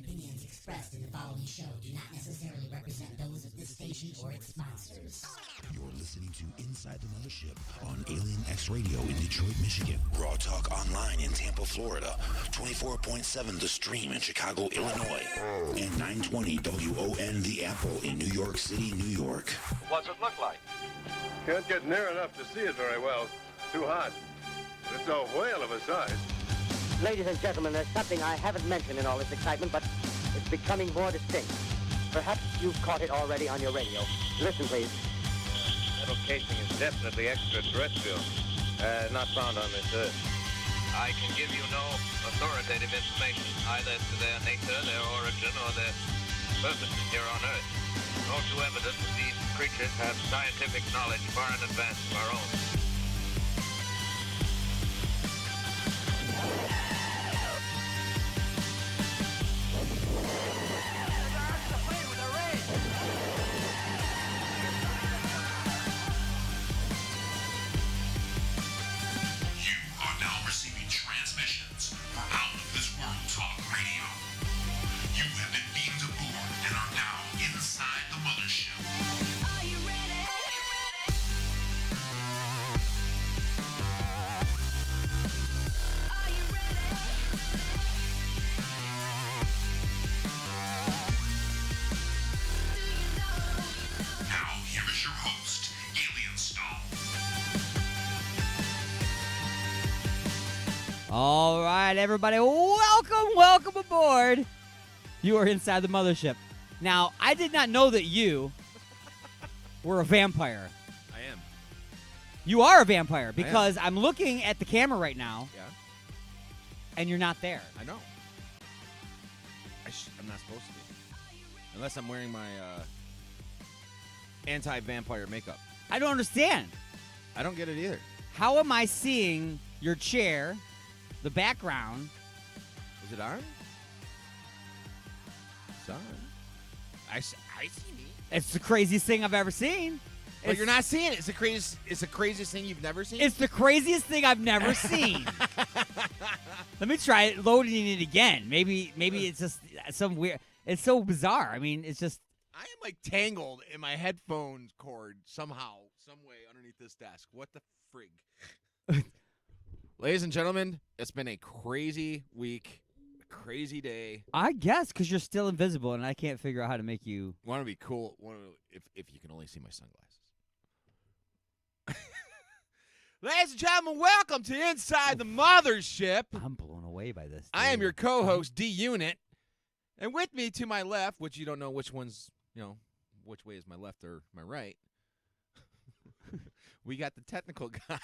opinions expressed in the following show do not necessarily represent those of this station or its sponsors. You're listening to Inside the Mothership on Alien X Radio in Detroit, Michigan. Raw Talk Online in Tampa, Florida. 24.7 The Stream in Chicago, Illinois. And 920 WON The Apple in New York City, New York. What's it look like? Can't get near enough to see it very well. Too hot. It's a whale of a size. Ladies and gentlemen, there's something I haven't mentioned in all this excitement, but it's becoming more distinct. Perhaps you've caught it already on your radio. Listen, please. Metal casing is definitely extraterrestrial. Not found on this Earth. I can give you no authoritative information, either to their nature, their origin, or their purposes here on Earth. All too evident that these creatures have scientific knowledge far in advance of our own. All right, everybody, welcome aboard. You are inside the Mothership. Now, I did not know that you were a vampire. I am. You are a vampire because I'm looking at the camera right now. Yeah. And you're not there. I know. I'm not supposed to be. Unless I'm wearing my anti-vampire makeup. I don't understand. I don't get it either. How am I seeing your chair, the background? Is it on? It's on. I see me. It's the craziest thing I've ever seen. But you're not seeing it. It's the craziest thing you've never seen? It's the craziest thing I've never seen. Let me try loading it again. Maybe it's just some weird. It's so bizarre. I mean, it's just. I am like tangled in my headphone cord somehow, some way underneath this desk. What the frig? Ladies and gentlemen, it's been a crazy week, a crazy day. I guess because you're still invisible, and I can't figure out how to make you. Want to be cool? If you can only see my sunglasses. Ladies and gentlemen, welcome to Inside the Mothership. I'm blown away by this. Dude. I am your co-host, D-Unit. And with me to my left, which you don't know which one's, which way is my left or my right, we got the technical guy.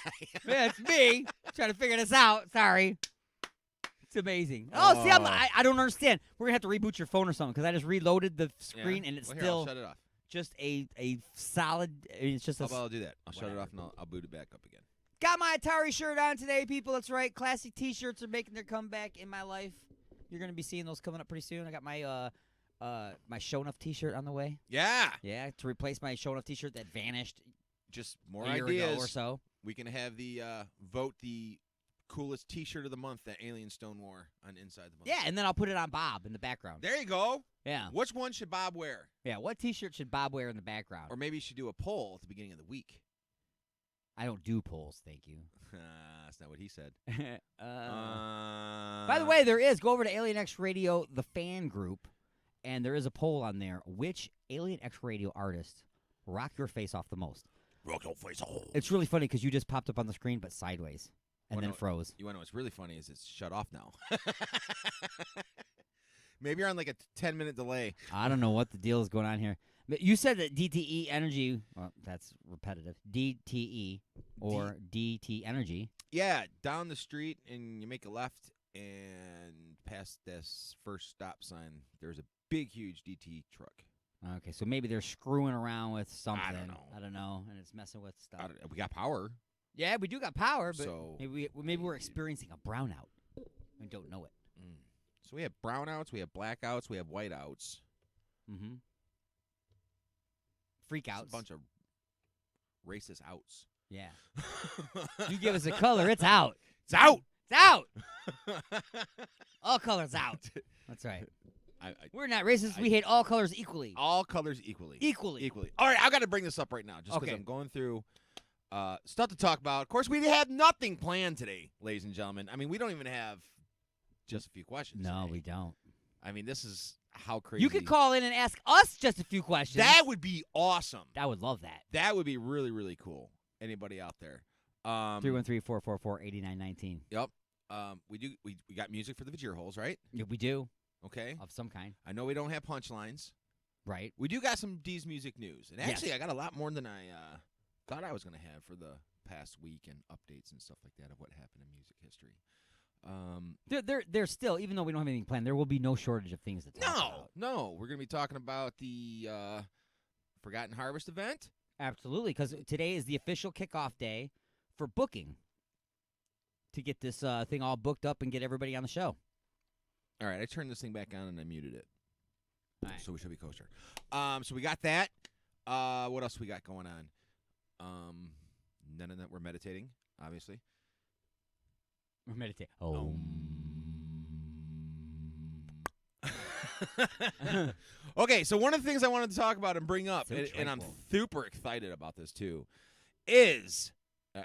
Yeah, it's me. Trying to figure this out. Sorry. It's amazing. Oh, see, I don't understand. We're going to have to reboot your phone or something because I just reloaded the screen and it's here, still I'll shut it off. Just a solid. It's just How about I'll do that? I'll shut it off and I'll boot it back up again. Got my Atari shirt on today, people. That's right. Classic T-shirts are making their comeback in my life. You're going to be seeing those coming up pretty soon. I got my my Show Enough T-shirt on the way. Yeah. Yeah, to replace my Show Enough T-shirt that vanished just more a year ideas ago or so. We can have the vote the coolest T-shirt of the month that Alien Stone wore on Inside the Month. Yeah, and then I'll put it on Bob in the background. There you go. Yeah. Which one should Bob wear? Yeah, what T-shirt should Bob wear in the background? Or maybe you should do a poll at the beginning of the week. I don't do polls, thank you. That's not what he said. By the way, there is. Go over to Alien X Radio, the fan group, and there is a poll on there. Which Alien X Radio artist rock your face off the most? Rock your face off. It's really funny because you just popped up on the screen, but sideways, and then froze. You want to know what's really funny is it's shut off now. Maybe you're on like a 10-minute delay. I don't know what the deal is going on here. You said that DTE Energy, well, that's repetitive, DTE or DT Energy. Yeah, down the street and you make a left and past this first stop sign, there's a big, huge DT truck. Okay, so maybe they're screwing around with something. I don't know, and it's messing with stuff. We got power. Yeah, we do got power, but so maybe we're experiencing a brownout and don't know it. So we have brownouts, we have blackouts, we have whiteouts. Mm-hmm. Freakouts. It's a bunch of racist outs. Yeah. You give us a color, it's out. It's out. It's out. All colors out. That's right. We're not racist. We hate all colors equally. All colors equally. Equally. All right, I've got to bring this up right now just because Okay. I'm going through stuff to talk about. Of course, we have nothing planned today, ladies and gentlemen. I mean, we don't even have just a few questions. No, today. we don't. I mean, this is how crazy. You could call in and ask us just a few questions. That would be awesome. I would love that. That would be really, really cool. Anybody out there? 313-444-8919. Yep. We got music for the Vajir holes, right? Yeah, we do. Okay. Of some kind. I know we don't have punchlines. Right. We do got some D's music news. And Yes. actually, I got a lot more than I thought I was going to have for the past week and updates and stuff like that of what happened in music history. There's still, even though we don't have anything planned, there will be no shortage of things to talk about. No. We're going to be talking about the Forgotten Harvest event. Absolutely, because today is the official kickoff day for booking to get this thing all booked up and get everybody on the show. All right, I turned this thing back on and I muted it. All right. So we should be kosher. So we got that. What else we got going on? None of that. We're meditating, obviously. We're meditating. Oh. Okay, so one of the things I wanted to talk about and bring up, So and I'm tranquil. super excited about this too, is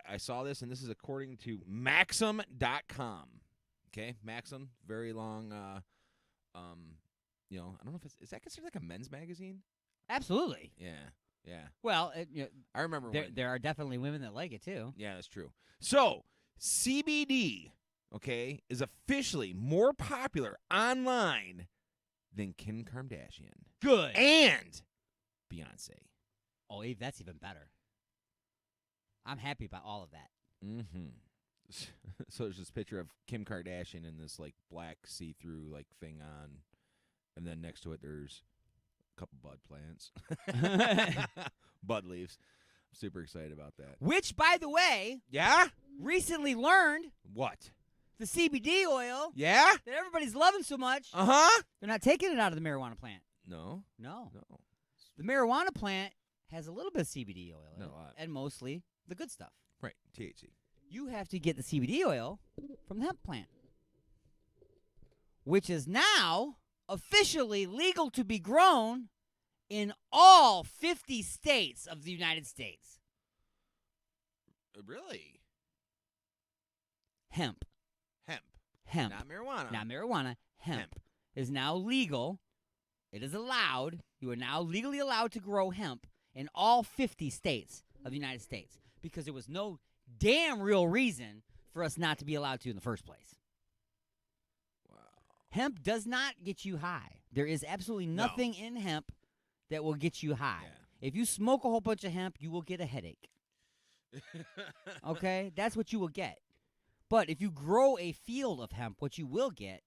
I saw this, and this is according to Maxim.com. Okay, Maxim, very long. I don't know if is that considered like a men's magazine? Absolutely. Yeah. Well, I remember there are definitely women that like it too. Yeah, that's true. So CBD, okay, is officially more popular online than Kim Kardashian Good. and Beyonce. Oh, Eve, that's even better. I'm happy about all of that. Mm-hmm. So there's this picture of Kim Kardashian in this like black see-through like thing on, and then next to it there's a couple bud plants, bud leaves. I'm super excited about that. Which, by the way, Yeah. recently learned What? the CBD oil Yeah. that everybody's loving so much, Uh-huh. they're not taking it out of the marijuana plant. No. No. No. The marijuana plant has a little bit of CBD oil in Not it, a lot. and mostly the good stuff. Right. THC. You have to get the CBD oil from the hemp plant, which is now officially legal to be grown in all 50 states of the United States. Really? Hemp. Hemp. Not marijuana. Not marijuana. Hemp Hemp. is now legal. It is allowed. You are now legally allowed to grow hemp in all 50 states of the United States because there was no damn real reason for us not to be allowed to in the first place. Wow. Hemp does not get you high. There is absolutely nothing in hemp that will get you high. Yeah. If you smoke a whole bunch of hemp, you will get a headache. Okay? That's what you will get. But if you grow a field of hemp, what you will get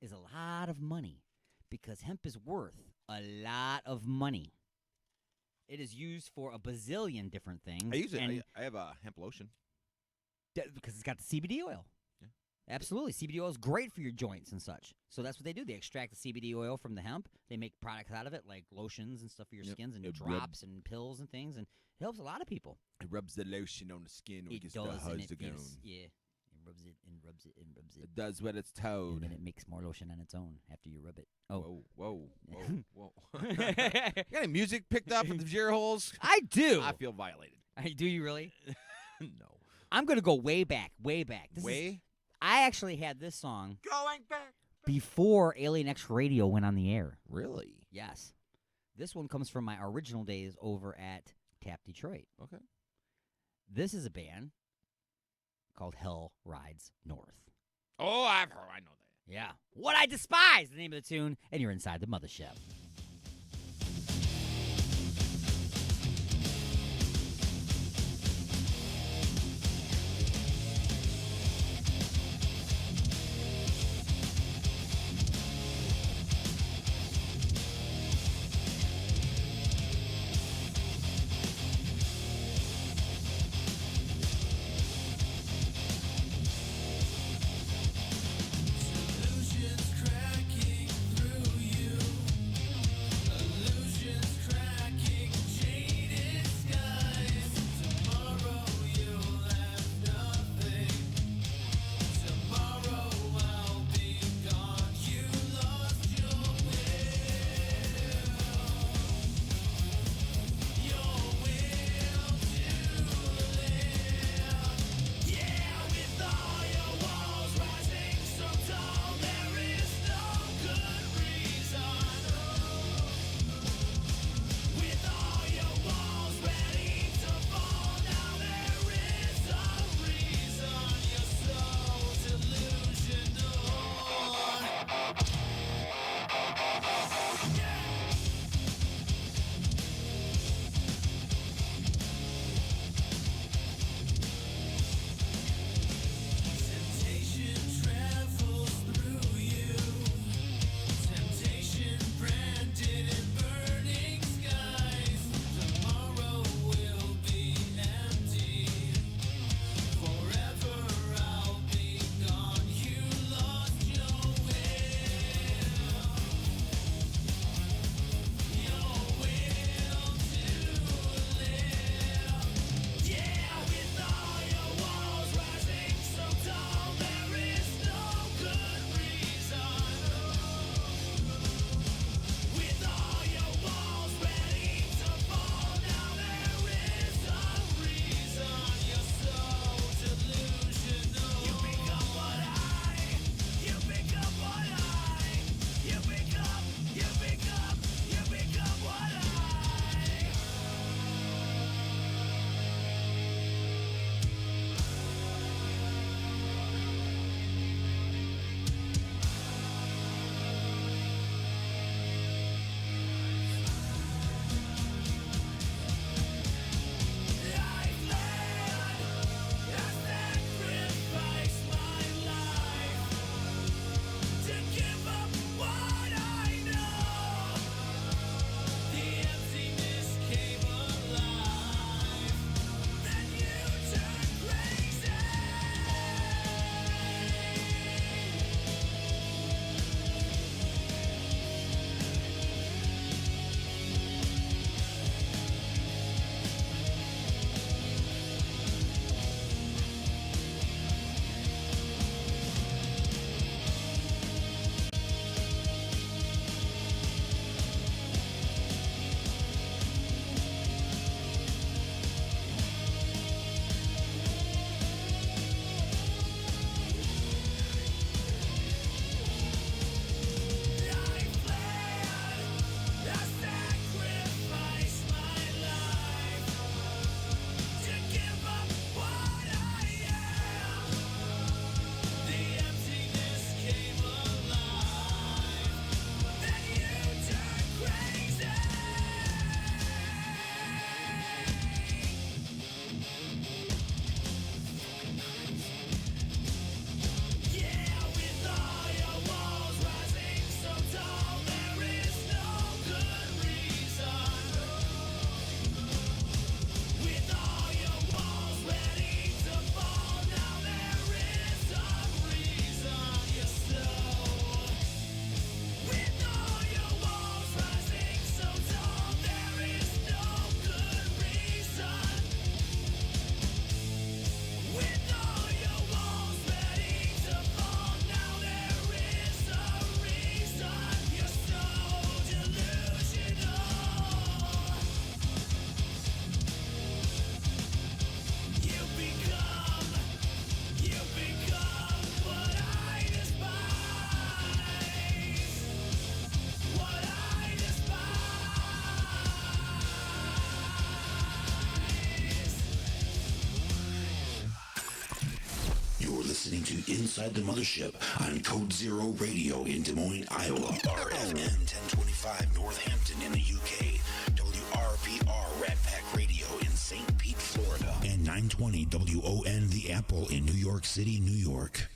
is a lot of money because hemp is worth a lot of money. It is used for a bazillion different things. I use it. and I have a hemp lotion. because it's got the CBD oil. Yeah. Absolutely. CBD oil is great for your joints and such. So that's what they do. They extract the CBD oil from the hemp. They make products out of it like lotions and stuff for your Yep. skins and It drops and pills and things. And it helps a lot of people. It rubs the lotion on the skin when it It gets does. the And hose it to go. gives, yeah. It rubs it and rubs it and rubs it. It does what it's And told. then it makes more lotion on its own after you rub it. Oh. Whoa. Whoa. You got any music picked up at the Vajir holes? I do. I feel violated. Do you really? No. I'm going to go way back, way back. I actually had this song Going back. before Alien X Radio went on the air. Really? Yes. This one comes from my original days over at Tap Detroit. Okay. This is a band called Hell Rides North. Oh, I know that. Yeah. What I Despise, the name of the tune, and you're inside the Mothership. listening to Inside the Mothership on Code Zero Radio in Des Moines, Iowa, RFN 1025 Northampton in the UK, WRPR Rat Pack Radio in St. Pete, Florida, and 920 WON The Apple in New York City, New York.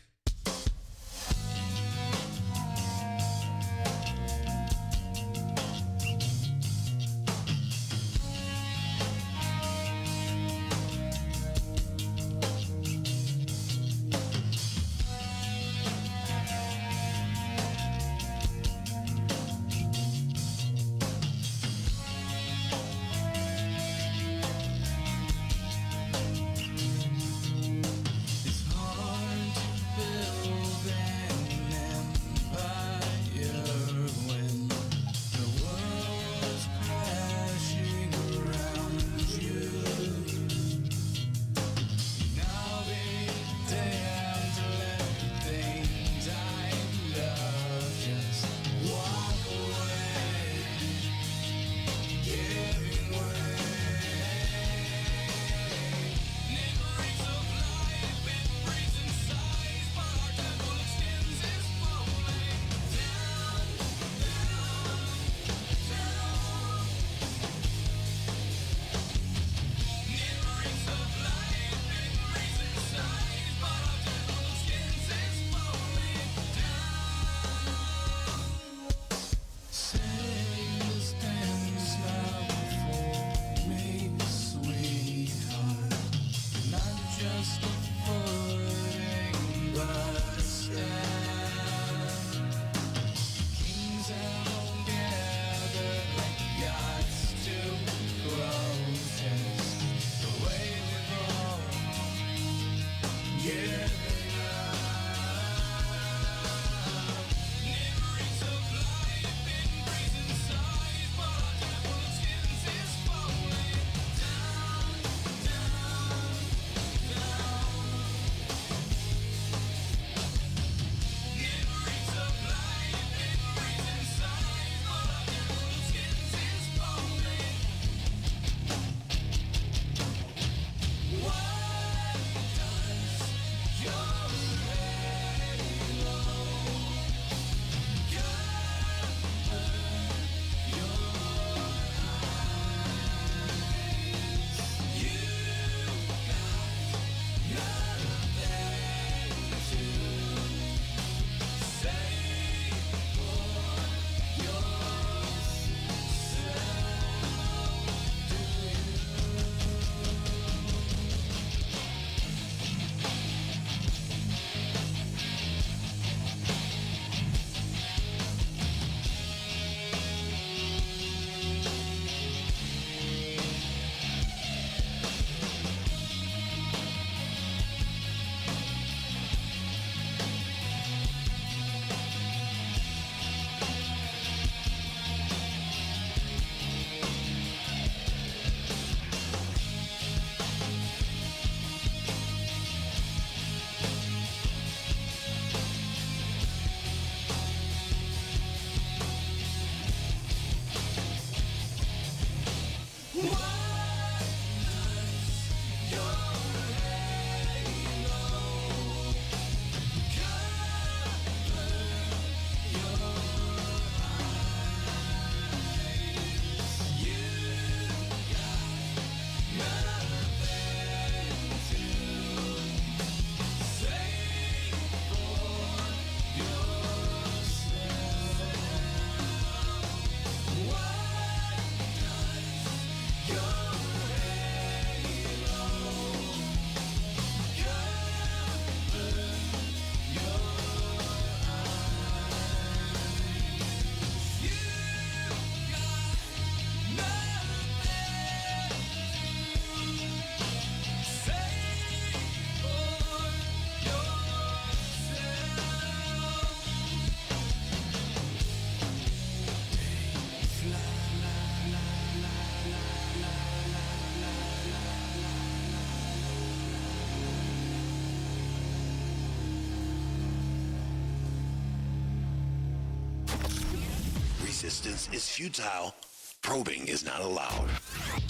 Resistance is futile. Probing is not allowed.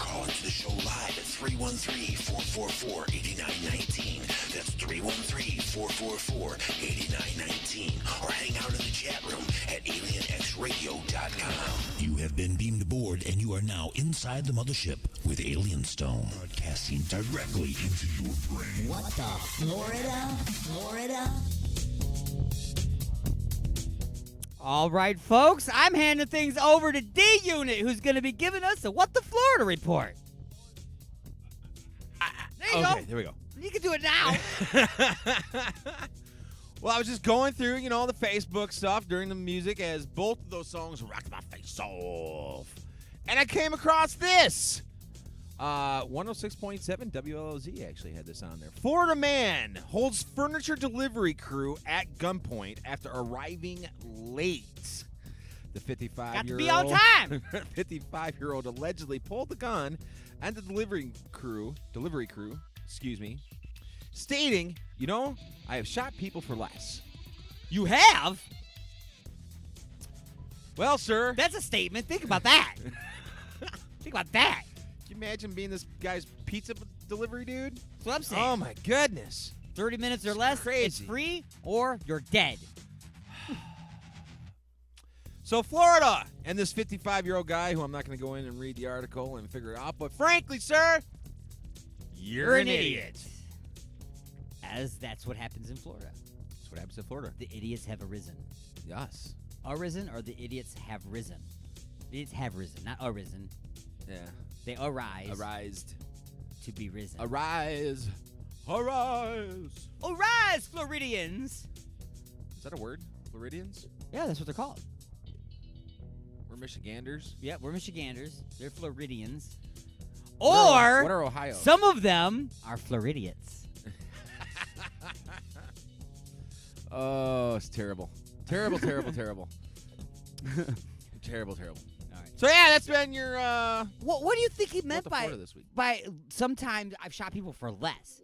Call into the show live at 313-444-8919. That's 313-444-8919. Or hang out in the chat room at alienxradio.com. You have been beamed aboard, and you are now inside the mothership with Alien Stone, broadcasting directly into your brain. What the? Florida? All right, folks, I'm handing things over to D-Unit, who's going to be giving us a What the Florida report. There you go. There we go. You can do it now. Well, I was just going through, the Facebook stuff during the music as both of those songs rocked my face off. And I came across this. 106.7 WLOZ actually had this on there. Florida man holds furniture delivery crew at gunpoint after arriving late. The 55-year-old Got to be on time. 55-year-old allegedly pulled the gun and the delivery crew, stating, I have shot people for less. You have? Well, sir. That's a statement. Think about that. Think about that. Can you imagine being this guy's pizza delivery dude? That's what I'm saying. Oh, my goodness. 30 minutes or less, crazy. it's free, or you're dead. So Florida and this 55-year-old guy, who I'm not going to go in and read the article and figure it out, but frankly, sir, you're an idiot. As that's what happens in Florida. That's what happens in Florida. The idiots have arisen. Yes. Arisen, or the idiots have risen? The idiots have risen, not arisen. Yeah. They arise. Arised. To be risen. Arise. Arise. Arise, Floridians. Is that a word? Floridians? Yeah, that's what they're called. We're Michiganders. Yeah, we're Michiganders. They're Floridians. What Or are Ohio? some of them are Floridians. Oh, it's terrible. Terrible. Terrible. Terrible. All right. So yeah, that's been your What do you think he meant the by Florida this week. by sometimes I've shot people for less?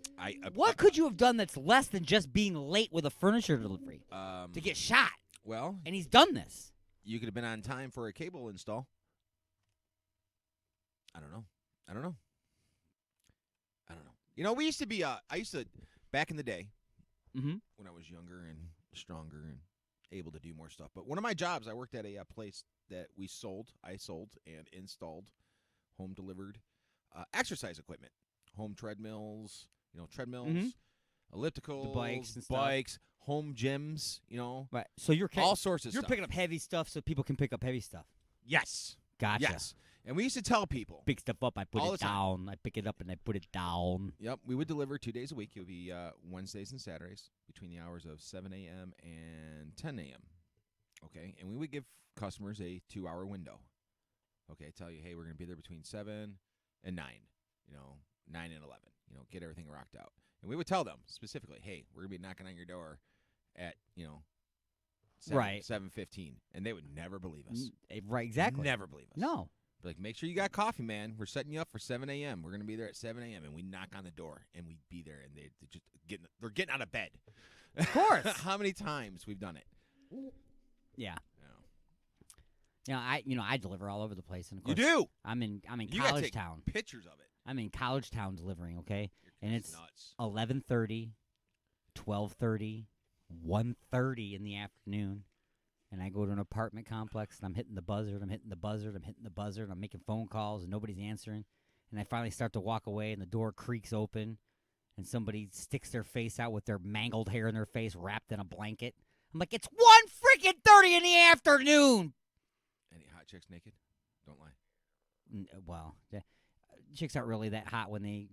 What Could you have done that's less than just being late with a furniture delivery to get shot? Well, And he's done this. you could have been on time for a cable install. I don't know. We used to be back in the day Mm-hmm. when I was younger and stronger and able to do more stuff. But one of my jobs, I worked at a place that I sold and installed home delivered exercise equipment, home treadmills, Mhm. ellipticals, The bikes and stuff. home gyms, Right. So you're all sorts of you're stuff. picking up heavy stuff so people can pick up heavy stuff. Yes. Gotcha. Yes. And we used to tell people. Pick stuff up, I put All it the time. down. I pick it up and I put it down. Yep, we would deliver 2 days a week. It would be Wednesdays and Saturdays between the hours of 7 a.m. and 10 a.m. Okay, and we would give customers a 2-hour window. Okay, tell you, hey, we're going to be there between 7 and 9, 9 and 11, get everything rocked out. And we would tell them specifically, hey, we're going to be knocking on your door at, 7:15. And they would never believe us. Right, exactly. Never believe us. No. Be like, make sure you got coffee, man. We're setting you up for 7 a.m. We're going to be there at 7 a.m. And we knock on the door, and we'd be there, and they're getting out of bed. Of course. How many times we've done it? Yeah. No. I deliver all over the place, and of You course do. I'm in You gotta College take Town. pictures of it. I'm in College Town delivering, okay? And it's nuts. 11:30, 12:30, 1:30 in the afternoon. And I go to an apartment complex, and I'm hitting the buzzard, I'm making phone calls, and nobody's answering. And I finally start to walk away, and the door creaks open, and somebody sticks their face out with their mangled hair in their face wrapped in a blanket. I'm like, it's 1:30 in the afternoon! Any hot chicks naked? Don't lie. Well, chicks aren't really that hot when they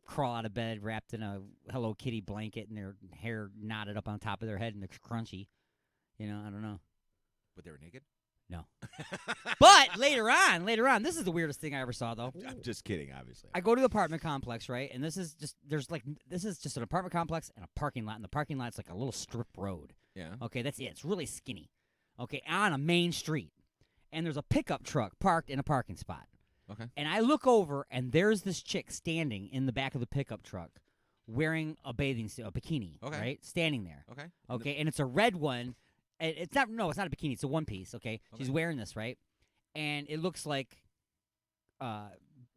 crawl out of bed wrapped in a Hello Kitty blanket and their hair knotted up on top of their head and it's crunchy. I don't know. But they were naked? No. But later on, this is the weirdest thing I ever saw, though. I'm just kidding, obviously. I go to the apartment complex, right? And this is just an apartment complex and a parking lot. And the parking lot's like a little strip road. Yeah. Okay, that's it. It's really skinny. Okay, on a main street. And there's a pickup truck parked in a parking spot. Okay. And I look over, and there's this chick standing in the back of the pickup truck wearing a bathing suit, a bikini, Okay. right? Standing there. Okay. Okay, and it's a red one. It's not a bikini. It's a one piece, okay? She's wearing this, right? And it looks like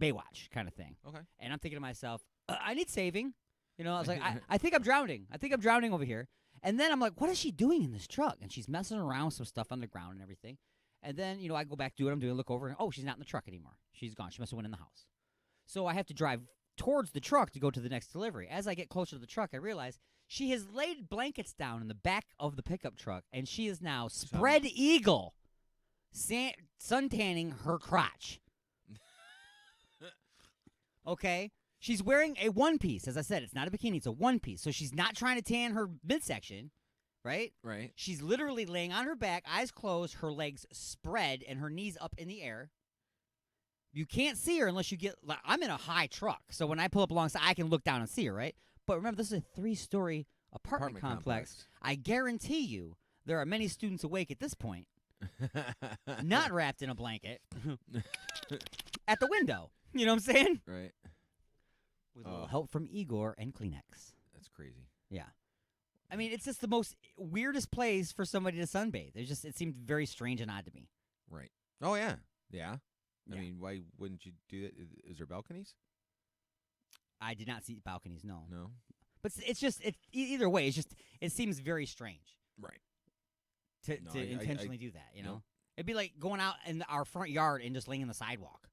Baywatch kind of thing. Okay. And I'm thinking to myself, I need saving. I was like, I think I'm drowning. I think I'm drowning over here. And then I'm like, what is she doing in this truck? And she's messing around with some stuff on the ground and everything. And then, I go back, do what I'm doing, look over, and she's not in the truck anymore. She's gone. She must have went in the house. So I have to drive towards the truck to go to the next delivery. As I get closer to the truck, I realize she has laid blankets down in the back of the pickup truck, and she is now spread eagle suntanning her crotch. Okay? She's wearing a one-piece. As I said, it's not a bikini. It's a one-piece. So she's not trying to tan her midsection, right? Right. She's literally laying on her back, eyes closed, her legs spread, and her knees up in the air. You can't see her unless you get – I'm in a high truck. So when I pull up alongside, I can look down and see her, right? But remember, this is a 3-story apartment complex. I guarantee you there are many students awake at this point, not wrapped in a blanket, at the window. You know what I'm saying? Right. With a little help from Igor and Kleenex. That's crazy. Yeah. I mean, it's just the most weirdest place for somebody to sunbathe. It seemed very strange and odd to me. Right. Oh, yeah. Yeah. I Yeah. mean, why wouldn't you do that? Is there balconies? I did not see balconies, no. No. But it's just either way, it seems very strange. Right. To No, I intentionally do that, Nope. It'd be like going out in our front yard and just laying in the sidewalk.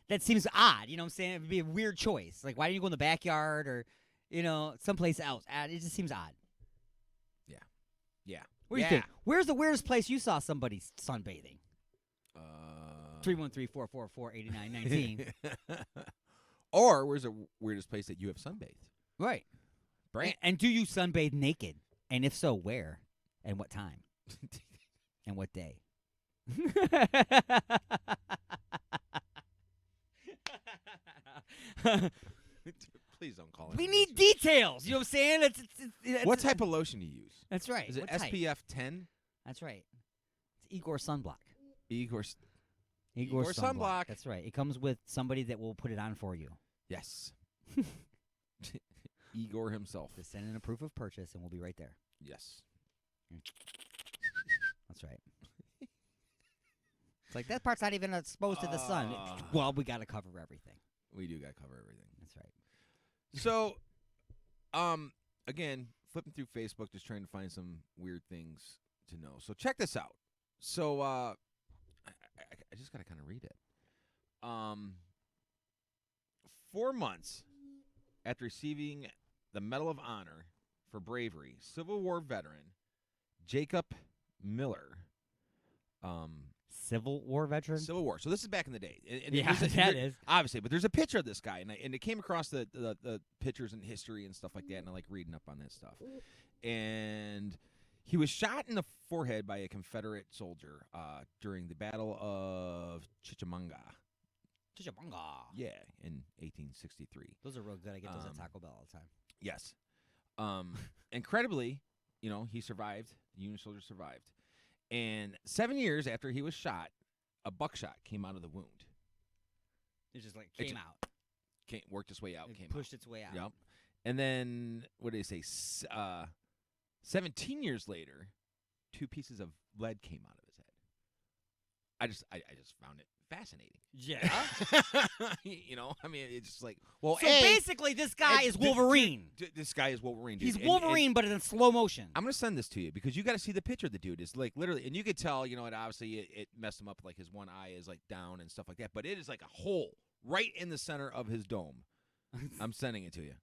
That seems odd, you know what I'm saying? It would be a weird choice. Like, why didn't you go in the backyard or, someplace else? It just seems odd. Yeah. Yeah. What do you think? Where's the weirdest place you saw somebody sunbathing? 313-444-8919. Or where's the weirdest place that you have sunbathed? Right. Brant. And do you sunbathe naked? And if so, where? And what time? And what day? Please don't call it. We need details. You know what I'm saying? It's What type of lotion do you use? That's right. Is it What type? SPF 10? That's right. It's Igor Sunblock. Igor Igor Sunblock. That's right. It comes with somebody that will put it on for you. Yes. Igor himself. Just send in a proof of purchase, and we'll be right there. Yes. That's right. It's like, that part's not even exposed to the sun. Well, we got to cover everything. We do got to cover everything. That's right. So, again, flipping through Facebook, just trying to find some weird things to know. So check this out. So, I just got to kind of read it. 4 months after receiving the Medal of Honor for bravery, Civil War veteran Jacob Miller. Civil War veteran? Civil War. So this is back in the day. And Yeah, that is. Obviously, but there's a picture of this guy, and it came across the pictures and history and stuff like that, and I like reading up on that stuff. And he was shot in the forehead by a Confederate soldier during the Battle of Chickamauga. Chickamauga. Yeah, in 1863. Those are real good. I get those at Taco Bell all the time. Yes. Incredibly, he survived. The Union soldier survived. And 7 years after he was shot, a buckshot came out of the wound. It just came out. Worked its way out. It pushed its way out. Yep. And then, what did they say? 17 years later, 2 pieces of lead came out of his head. I just found it fascinating. Yeah. I mean, it's just like, well, so basically, this guy is Wolverine. This guy is Wolverine, dude. He's Wolverine, but in slow motion. I'm going to send this to you because you got to see the picture of the dude. It's like literally, and you could tell, and obviously it messed him up, like his one eye is like down and stuff like that, but it is like a hole right in the center of his dome. I'm sending it to you.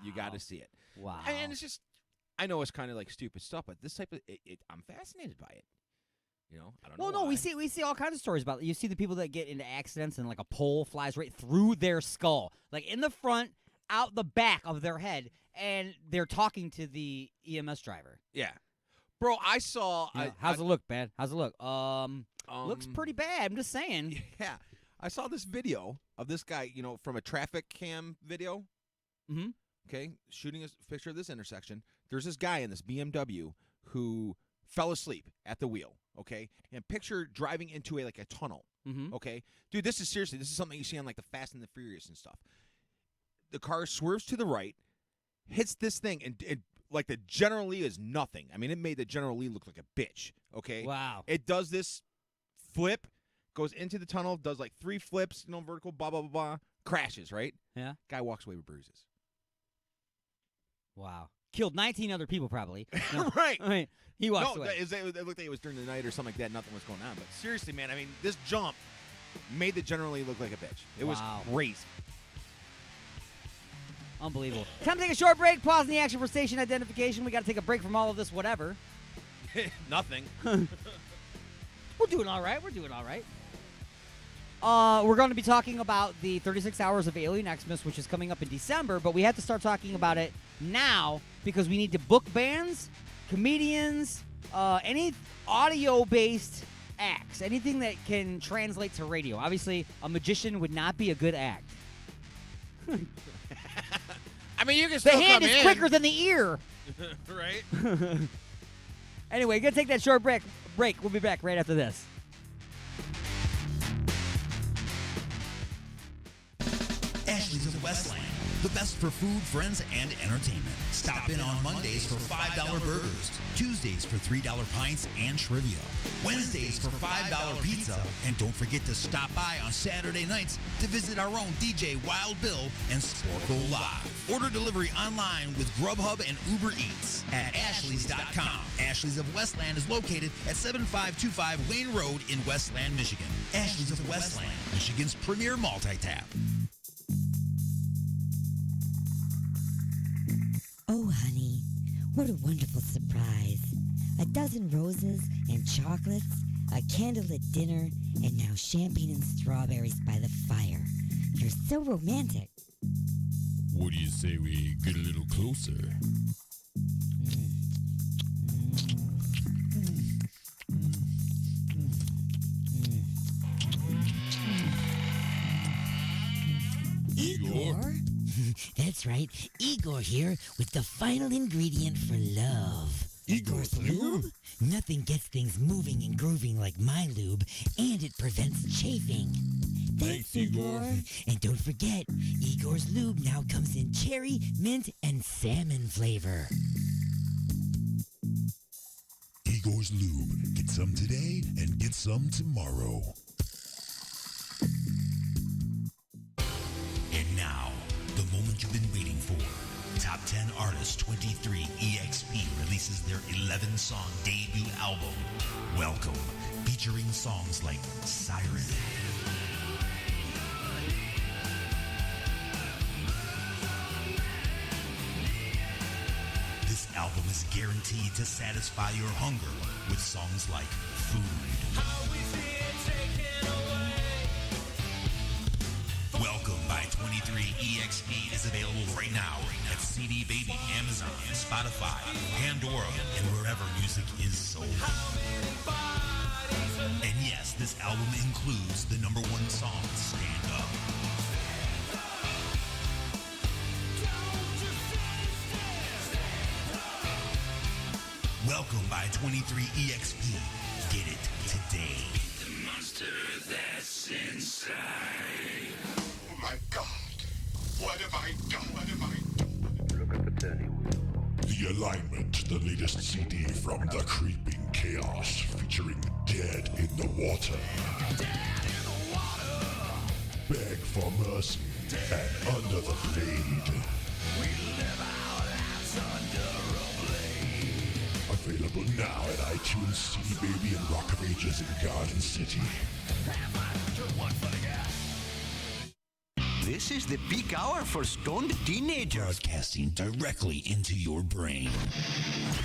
You got to see it. Wow. And it's just, I know it's kind of like stupid stuff, but this type of, I'm fascinated by it. I don't know. Well, no, we see all kinds of stories about it. You see the people that get into accidents and like a pole flies right through their skull, like in the front, out the back of their head, and they're talking to the EMS driver. Yeah, bro, I saw. How's it look, man? How's it look? Looks pretty bad. I'm just saying. Yeah, I saw this video of this guy, from a traffic cam video. Mm-hmm. Okay, shooting a picture of this intersection. There's this guy in this BMW who fell asleep at the wheel. Okay, and picture driving into a tunnel. Mm-hmm. Okay, dude, this is something you see on like the Fast and the Furious and stuff. The car swerves to the right, hits this thing, and like the General Lee is nothing. I mean, it made the General Lee look like a bitch. Okay, wow. It does this flip, goes into the tunnel, does like 3 flips, vertical, blah, blah, blah, blah, crashes, right? Yeah. Guy walks away with bruises. Wow. Killed 19 other people, probably. No. Right. I mean, he walks No, away. it looked like it was during the night or something like that. Nothing was going on. But seriously, man, I mean, this jump made the generally look like a bitch. It was crazy. Unbelievable. Time to take a short break. Pause in the action for station identification. We got to take a break from all of this whatever. Nothing. We're doing all right. We're doing all right. We're going to be talking about the 36 Hours of Alien Xmas, which is coming up in December, but we have to start talking about it now because we need to book bands, comedians, any audio-based acts, anything that can translate to radio. Obviously, a magician would not be a good act. I mean, you can The still hand come is in. quicker than the ear. Right? Anyway, gonna take that short break. We'll be back right after this. Ashley's of Westland. The best for food, friends, and entertainment. Stop in on Mondays for $5 burgers, Tuesdays for $3 pints and trivia, Wednesdays for $5 pizza, and don't forget to stop by on Saturday nights to visit our own DJ Wild Bill and Sporkle Live. Order delivery online with Grubhub and Uber Eats at ashleys.com. Ashley's of Westland is located at 7525 Wayne Road in Westland, Michigan. Ashley's of Westland, Michigan's premier multi-tap. Oh, honey, what a wonderful surprise. A dozen roses and chocolates, a candlelit dinner, and now champagne and strawberries by the fire. You're so romantic. What do you say we get a little closer? Igor? That's right, Igor here with the final ingredient for love. Igor's lube? Nothing gets things moving and grooving like my lube, and it prevents chafing. Thanks, Igor. And don't forget, Igor's lube now comes in cherry, mint, and salmon flavor. Igor's lube. Get some today and get some tomorrow. And now, the moment you've been waiting for. Top 10 Artists 23 EXP releases their 11-song debut album, Welcome, featuring songs like Siren. This album is guaranteed to satisfy your hunger with songs like Food. Welcome by 23 EXP is available right now at CD Baby, Amazon, Spotify, Pandora, and wherever music is sold. And yes, this album includes the number 1 song, Stand Up. Welcome by 23 EXP. Get it today. The monster that's inside. Oh my God. What have I done? What have I done? Look at the turning wheel. The Alignment, the latest CD from The Creeping Chaos, featuring Dead in the Water. Dead in the water. Beg for mercy and Under the Blade. We live our lives under a blade. Available now at iTunes, CD Baby, and Rock of Ages in Garden City. This is the peak hour for stoned teenagers. Broadcasting directly into your brain.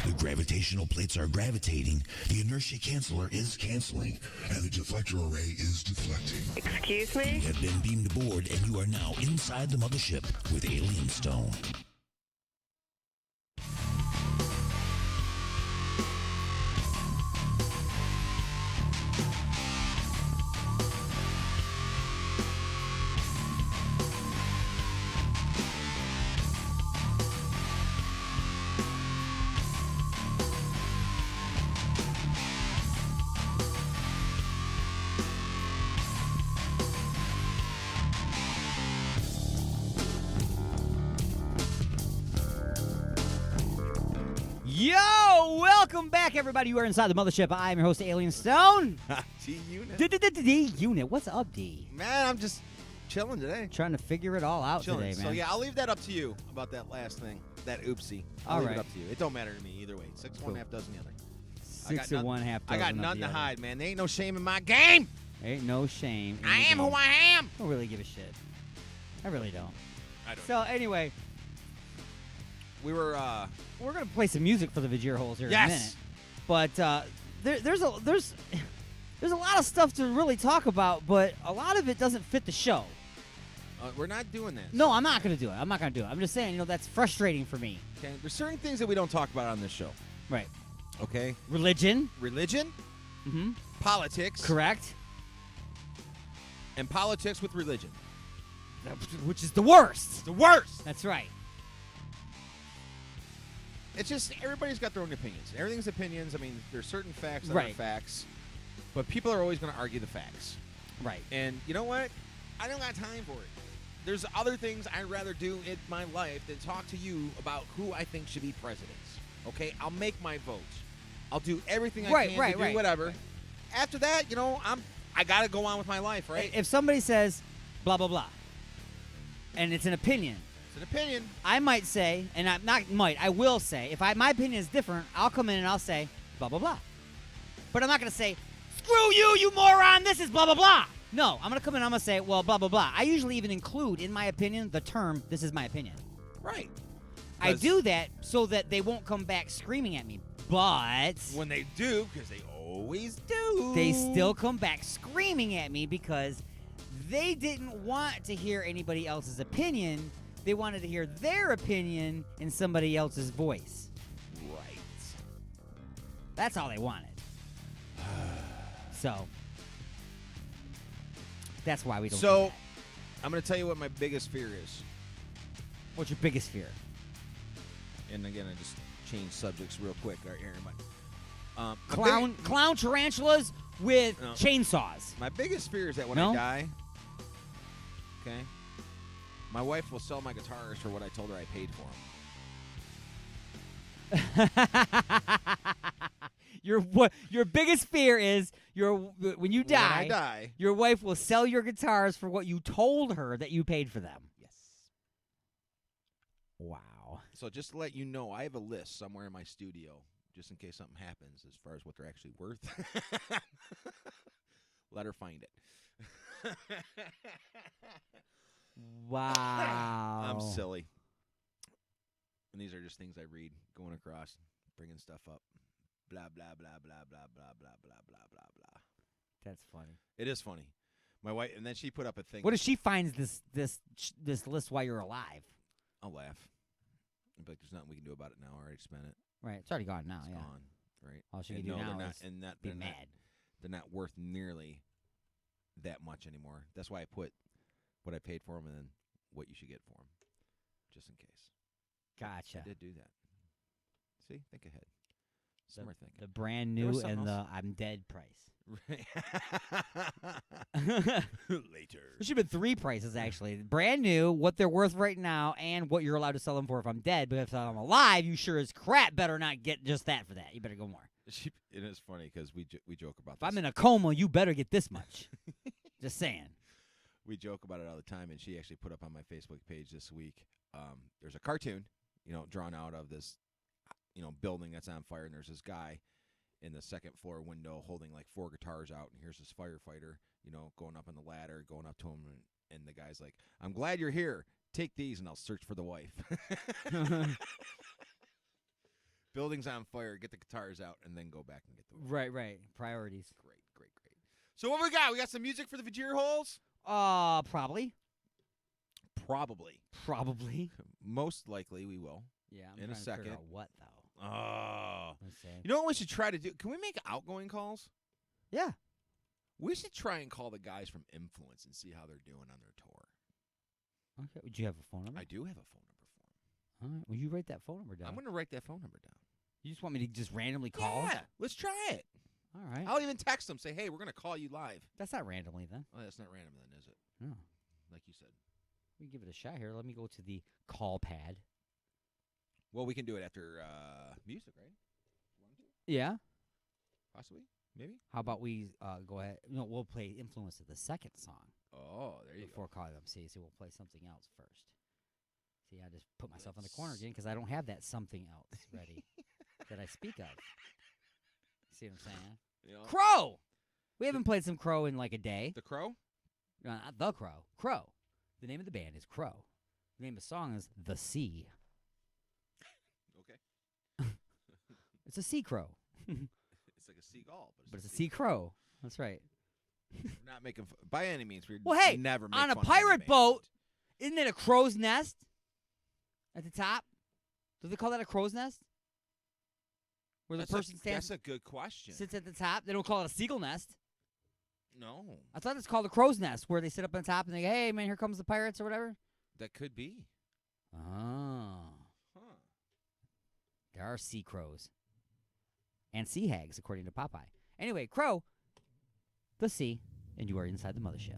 The gravitational plates are gravitating, the inertia canceller is canceling, And the deflector array is deflecting. Excuse me? you have been beamed aboard, and you are now inside the mothership with Alien Stone. Yo, welcome back, everybody. You are inside the mothership. I am your host, Alien Stone. D unit. D unit. What's up, D? Man, I'm just chilling today. Trying to figure it all out Chilling. today, man. So yeah, I'll leave that up to you about that last thing, that oopsie. I'll All leave right. it up to you. It don't matter to me either way. Six Cool. one, half dozen the other. 6 and 1/2. I got dozen of nothing the to other. hide, man. There ain't no shame in my game. Ain't no shame. in I the am who game. I am. I don't really give a shit. I really don't. I don't. So anyway, We were. we're gonna play some music for the Vajir holes here in a Yes. minute. But there's a lot of stuff to really talk about, but a lot of it doesn't fit the show. We're not doing that. No, I'm not gonna do it. I'm just saying, that's frustrating for me. Okay. There's certain things that we don't talk about on this show. Right. Okay. Religion. Mm-hmm. Politics. Correct. And politics with religion. Which is the worst. It's the worst. That's right. It's just everybody's got their own opinions. Everything's opinions. I mean, there's certain facts that are Right. facts, but people are always going to argue the facts. Right. And you know what? I don't got time for it. There's other things I'd rather do in my life than talk to you about who I think should be presidents. Okay? I'll make my vote. I'll do everything I can to do whatever. Right. After that, I got to go on with my life, right? If somebody says blah blah blah, and it's an opinion, It's an opinion. I might say, and I will say, if my opinion is different, I'll come in and I'll say blah blah blah. But I'm not gonna say, screw you, you moron. This is blah blah blah. No, I'm gonna come in and I'm gonna say, well, blah blah blah. I usually even include in my opinion the term "this is my opinion." Right. I do that so that they won't come back screaming at me. But When they do, because they always do, they still come back screaming at me because they didn't want to hear anybody else's opinion. They wanted to hear their opinion in somebody else's voice. Right. That's all they wanted. So that's why we don't. do that. I'm going to tell you what my biggest fear is. What's your biggest fear? And again, I just changed subjects real quick. All right, here, Clown tarantulas with No. chainsaws. my biggest fear is that when No? I die, okay, my wife will sell my guitars for what I told her I paid for them. Your biggest fear is when you die. When I die, Your wife will sell your guitars for what you told her that you paid for them. yes. Wow. So just to let you know, I have a list somewhere in my studio, just in case something happens, as far as what they're actually worth. Let her find it. Wow. I'm silly. And these are just things I read going across, bringing stuff up. Blah, blah, blah, blah, blah, blah, blah, blah, blah, blah, blah. That's funny. It is funny. My wife, and then she put up a thing. What if she finds this list while you're alive? I'll laugh. I'm like, there's nothing we can do about it now. I already spent it. Right. It's already gone now. It's Yeah. gone. Right. All she And can do no, now they're not, is and that, be they're mad. Not, they're not worth nearly that much anymore. That's why I put what I paid for them and then what you should get for them, just in case. Gotcha. I did do that. See? Think ahead. Smart thinking. The brand There new was something and else. the I'm dead price. Later. There should have been 3 prices, actually. Brand new, what they're worth right now, and what you're allowed to sell them for if I'm dead. But if I'm alive, you sure as crap better not get just that for that. You better go more. It is funny because we joke about If this. I'm in a coma, you better get this much. Just saying. We joke about it all the time, and she actually put up on my Facebook page this week. There's a cartoon, drawn out of this, building that's on fire, and there's this guy in the second floor window holding like 4 guitars out, and here's this firefighter, going up on the ladder, going up to him, and the guy's like, "I'm glad you're here. Take these, and I'll search for the wife." Building's on fire. Get the guitars out, and then go back and get the wife. Right. Priorities. Great. So what we got? We got some music for the Vajir holes? Probably. Probably. Most likely we will. Yeah, I'm In a trying to figure second. out what, though. Oh. Let's see. You know what we should try to do? Can we make outgoing calls? Yeah. We should try and call the guys from Influence and see how they're doing on their tour. Okay. Would you have a phone number? I do have a phone number for them. All right. Will you write that phone number down? I'm going to write that phone number down. You just want me to just randomly call? Yeah, let's try it. All right. I'll even text them, say, "Hey, we're going to call you live." That's not randomly, then. Oh, that's not random then, is it? No. Like you said. We can give it a shot here. Let me go to the call pad. Well, we can do it after music, right? Yeah. Possibly. Maybe. How about we go ahead? No, we'll play Influence of the second song. Oh, there you before calling them. See, we'll play something else first. See, I just put myself in the corner again because I don't have that something else ready that I speak of. See what I'm saying? Yeah. Crow! We haven't played some Crow in like a day. The Crow? Not The Crow. Crow. The name of the band is Crow. The name of the song is The Sea. Okay. It's a sea crow. It's like a seagull, but it's a sea crow. That's right. We're not making by any means. We well, hey, never make on a fun of pirate any boat, isn't it a crow's nest at the top? Do they call that a crow's nest? Where the person stands. That's a good question. Sits at the top. They don't call it a seagull nest. No. I thought it's called a crow's nest, where they sit up on top and they go, "Hey, man, here comes the pirates" or whatever. That could be. Oh. Huh. There are sea crows. And sea hags, according to Popeye. Anyway, Crow, the sea, and you are inside the mothership.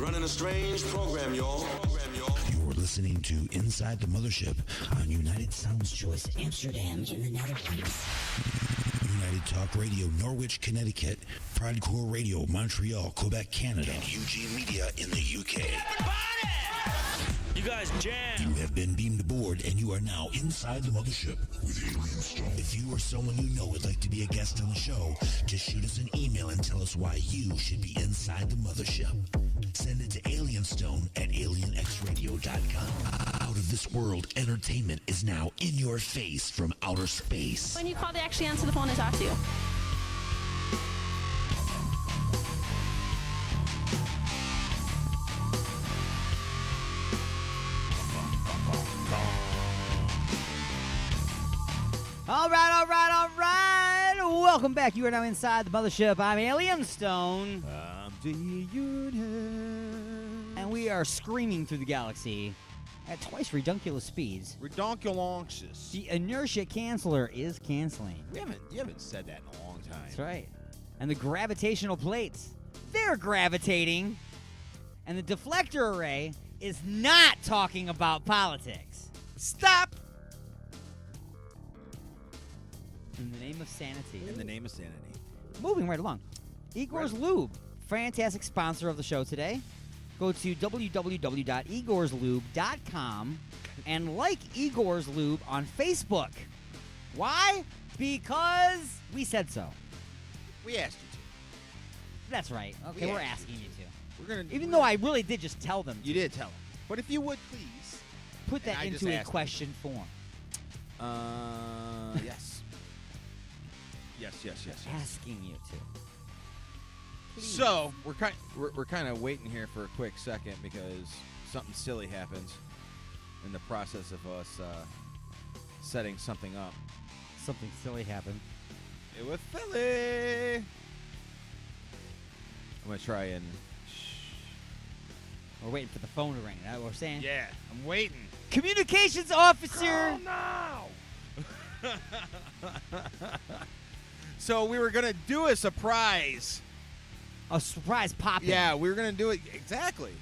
You're running a strange program, y'all. You're listening to Inside the Mothership on United Sounds Choice Amsterdam in the Netherlands. United Talk Radio, Norwich, Connecticut, Proudcore Radio, Montreal, Quebec, Canada, and UG Media in the UK. You guys jam. You have been beamed aboard, and you are now inside the Mothership with Alien Stone. If you or someone you know would like to be a guest on the show, just shoot us an email and tell us why you should be inside the Mothership. Send it to alienstone at alienxradio.com. Out of this world entertainment is now in your face from outer space. When you call, they actually answer the phone and talk to you. All right. Welcome back. You are now inside the Mothership. I'm Alien Stone. I'm the Union. And we are screaming through the galaxy at twice redunculous speeds. Redonkulonxus. The inertia canceller is canceling. You haven't said that in a long time. That's right. And the gravitational plates, they're gravitating. And the deflector array is not talking about politics. Stop! In the name of sanity. In the name of sanity. Moving right along. Igor's Lube, fantastic sponsor of the show today. Go to www.igorslube.com and like Igor's Lube on Facebook. Why? Because we said so. We asked you to. That's right. Okay, we're asking you to. Even though I really did just tell them. You did tell them. But if you would please put that into a question form. Yes. Yes. Asking you to. Please. So we're kind of waiting here for a quick second because something silly happens in the process of us setting something up. Something silly happened. It was Philly. I'm gonna try and. We're waiting for the phone to ring. Is that what we're saying? Yeah, I'm waiting. Communications officer. Oh no! So we were gonna do a surprise. A surprise pop. Yeah, we were gonna do it exactly.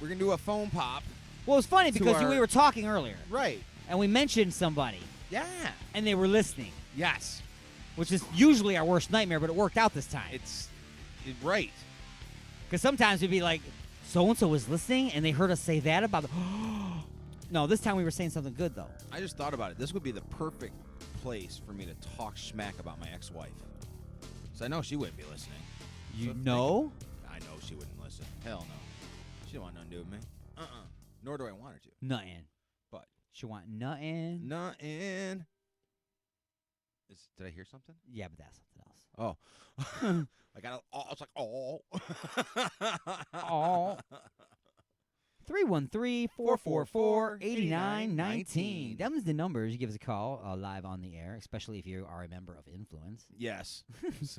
We're gonna do a phone pop. Well, it was funny because we were talking earlier, right? And we mentioned somebody. Yeah. And they were listening. Yes. Which is usually our worst nightmare, but it worked out this time. Right. Because sometimes we'd be like, so-and-so was listening, and they heard us say that about the... No, this time we were saying something good, though. I just thought about it. This would be the perfect place for me to talk smack about my ex-wife. So I know she wouldn't be listening. You know? I know she wouldn't listen. Hell no. She don't want nothing to do with me. Nor do I want her to. Nothing. But she want nothing. Nothing. Did I hear something? Yeah, but that's something else. Oh. I got I was like, oh. Oh. 313-444-8919. Them's the numbers. You give us a call live on the air, especially if you are a member of Influence. Yes.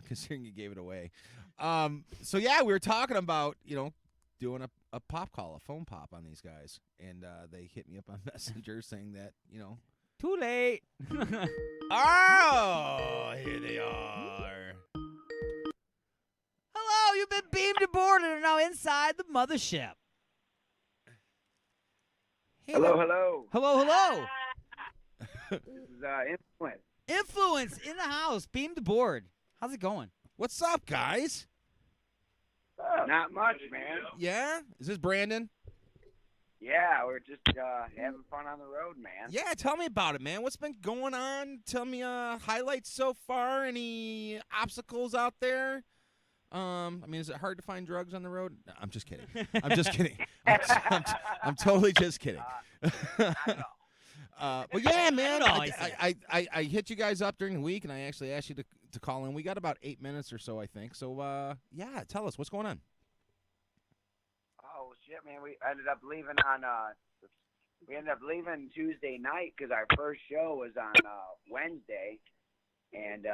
Considering you gave it away. So, yeah, we were talking about, doing a pop call, a phone pop on these guys. And they hit me up on Messenger saying that, Too late. Oh, here they are. Hello, you've been beamed aboard and are now inside the Mothership. Hey, hello. Hello. This is Influence. Influence in the house, beamed aboard. How's it going? What's up, guys? Not much, man. Yeah? Is this Brandon? Yeah, we're just having fun on the road, man. Yeah, tell me about it, man. What's been going on? Tell me highlights so far. Any obstacles out there? Is it hard to find drugs on the road? No, I'm just kidding. I'm just kidding. I'm totally just kidding. But yeah, man, I hit you guys up during the week, and I actually asked you to call in. We got about 8 minutes or so, I think. So, yeah, tell us what's going on. Oh shit, man! We ended up leaving Tuesday night because our first show was on Wednesday, and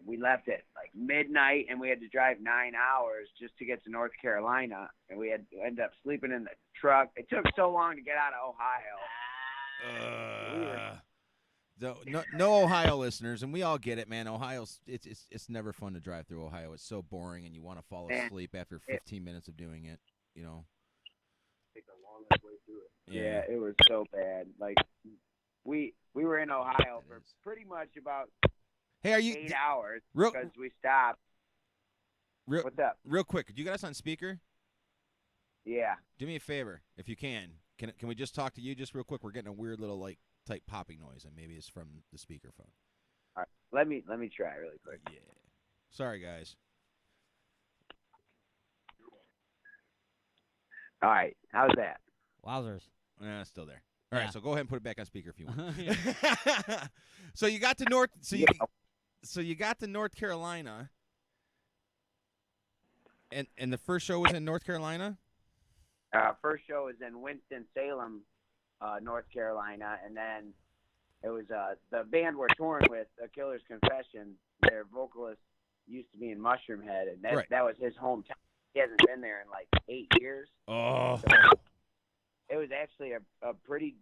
we left at like midnight, and we had to drive 9 hours just to get to North Carolina, and we ended up sleeping in the truck. It took so long to get out of Ohio. No Ohio listeners, and we all get it, man. Ohio's it's never fun to drive through Ohio. It's so boring, and you want to fall asleep after 15 minutes of doing it. you know. Yeah, it was so bad. Like we were in Ohio for pretty much about Hey, are you 8 hours real, because we stopped. What's up? Real quick, could you get us on speaker? Yeah. Do me a favor, if you can. Can we just talk to you just real quick? We're getting a weird little like type popping noise, and maybe it's from the speakerphone. All right. Let me try really quick. Yeah. Sorry, guys. All right. How's that? Wowzers. It's still there. All Yeah. right, so go ahead and put it back on speaker if you want. So you got to North Carolina, and the first show was in North Carolina. First show was in Winston-Salem, North Carolina, and then it was the band we're touring with, A Killer's Confession. Their vocalist used to be in Mushroom Head, and that was his hometown. He hasn't been there in like 8 years. Oh. So it was actually a pretty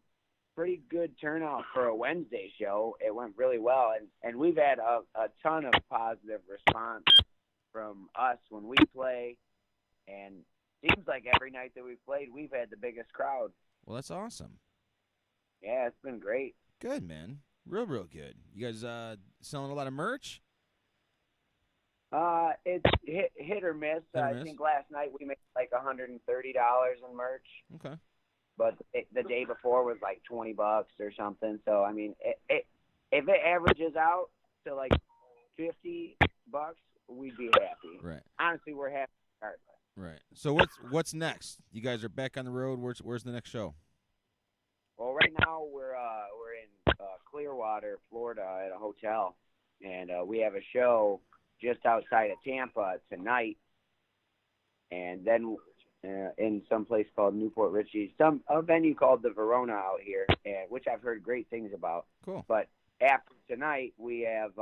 good turnout for a Wednesday show. It went really well, and we've had a ton of positive response from us when we play, and seems like every night that we've played, we've had the biggest crowd. Well, that's awesome. Yeah, it's been great. Good, man. Real good. You guys selling a lot of merch? It's hit or miss. I think last night we made like $130 in merch. Okay. But the day before was like $20 or something. So I mean, if it averages out to like $50, we'd be happy. Right. Honestly, we're happy regardless. Right. So what's next? You guys are back on the road. Where's the next show? Well, right now we're in Clearwater, Florida, at a hotel, and we have a show just outside of Tampa tonight, and then in some place called Newport Richie, a venue called the Verona out here, which I've heard great things about. Cool. But after tonight, we have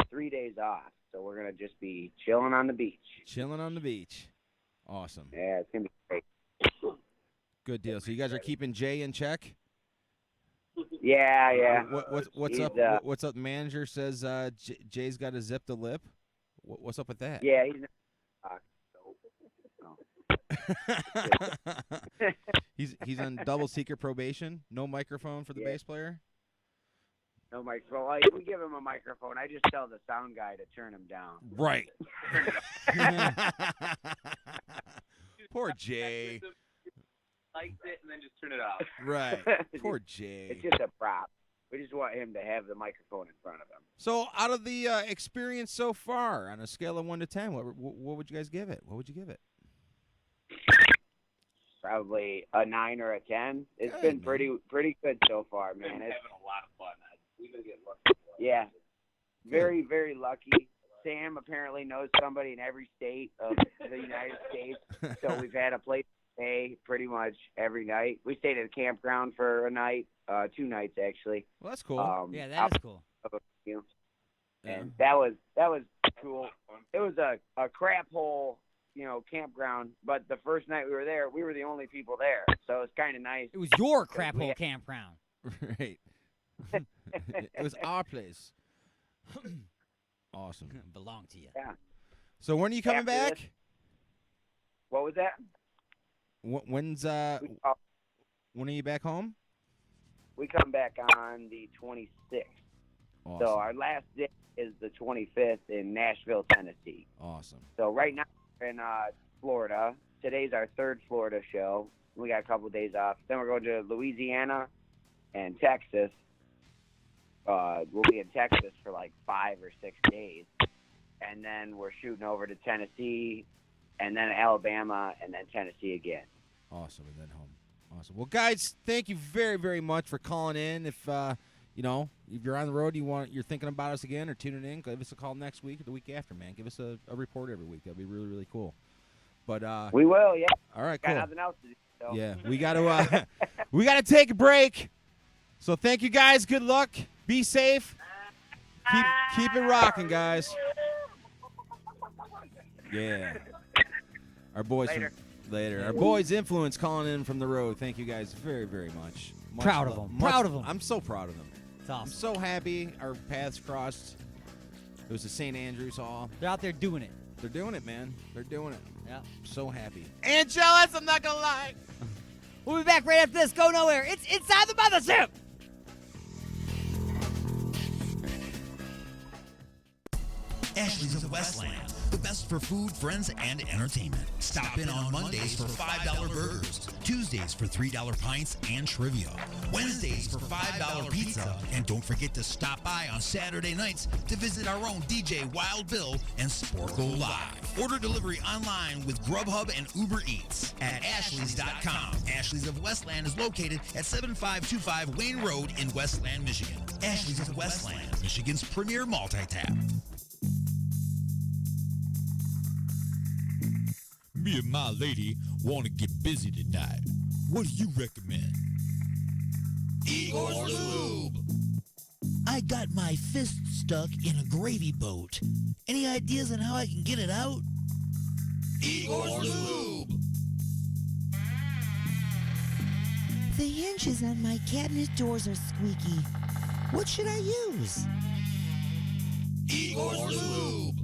3 days off, so we're gonna just be chilling on the beach. Chilling on the beach. Awesome. Yeah, it's gonna be great. Good deal. So you guys are keeping Jay in check? Yeah. What's up? What's up? Manager says Jay's got to zip the lip. What's up with that? Yeah, he's on double secret probation. No microphone for the bass player. No microphone. Well, we give him a microphone. I just tell the sound guy to turn him down. Right. Poor Jay. Likes it and then just turn it off. Right. Poor Jay. It's just a prop. We just want him to have the microphone in front of him. So, out of the experience so far, on a scale of 1 to 10, what would you guys give it? What would you give it? Probably a 9 or a 10. It's Good, been man. pretty good so far, man. Having a lot of fun. We've been getting lucky. Yeah, very, very lucky. Sam apparently knows somebody in every state of the United States, so we've had a place to stay pretty much every night. We stayed at a campground for a night, 2 nights actually. Well, that's cool. Yeah, that is cool. And that was cool. It was a crap hole, campground. But the first night we were there, we were the only people there, so it was kind of nice. It was your crap hole campground. Right. It was our place. Awesome. Belonged to you. Yeah. So when are you coming back? What was that? When are you back home? We come back on the 26th. Awesome. So our last day is the 25th in Nashville, Tennessee. Awesome. So right now we're in Florida. Today's our 3rd Florida show. We got a couple of days off. Then we're going to Louisiana and Texas. We'll be in Texas for like 5 or 6 days. And then we're shooting over to Tennessee, and then Alabama, and then Tennessee again. Awesome, and then home. Awesome. Well, guys, thank you very, very much for calling in. If if you're on the road, you're thinking about us again or tuning in, give us a call next week or the week after, man. Give us a report every week. That'd be really, really cool. But we will, yeah. All right, got cool. nothing else to do. So. Yeah, we got to take a break. So thank you, guys. Good luck. Be safe. Keep it rocking, guys. Yeah. Our boys later. Our boys Influence calling in from the road. Thank you guys very, very much. Proud of them. I'm so proud of them. It's awesome. I'm so happy our paths crossed. It was the St. Andrews Hall. They're out there doing it. They're doing it, man. They're doing it. Yeah. So happy. And jealous, I'm not gonna lie. We'll be back right after this. Go nowhere. It's Inside the Mothership. Ashley's of Westland, the best for food, friends, and entertainment. Stop in on Mondays for $5 burgers, Tuesdays for $3 pints and trivia, Wednesdays for $5 pizza, and don't forget to stop by on Saturday nights to visit our own DJ Wild Bill and Sporko Live. Order delivery online with Grubhub and Uber Eats at ashleys.com. Ashley's of Westland is located at 7525 Wayne Road in Westland, Michigan. Ashley's of Westland, Michigan's premier multi-tap. Me and my lady want to get busy tonight. What do you recommend? Igor's Lube. I got my fist stuck in a gravy boat. Any ideas on how I can get it out? Igor's Lube. The hinges on my cabinet doors are squeaky. What should I use? Igor's Lube.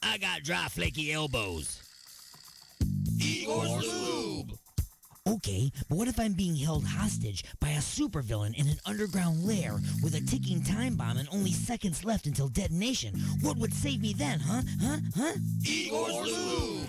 I got dry, flaky elbows. Igor's Lube. Okay, but what if I'm being held hostage by a supervillain in an underground lair with a ticking time bomb and only seconds left until detonation? What would save me then, huh? Igor's Lube.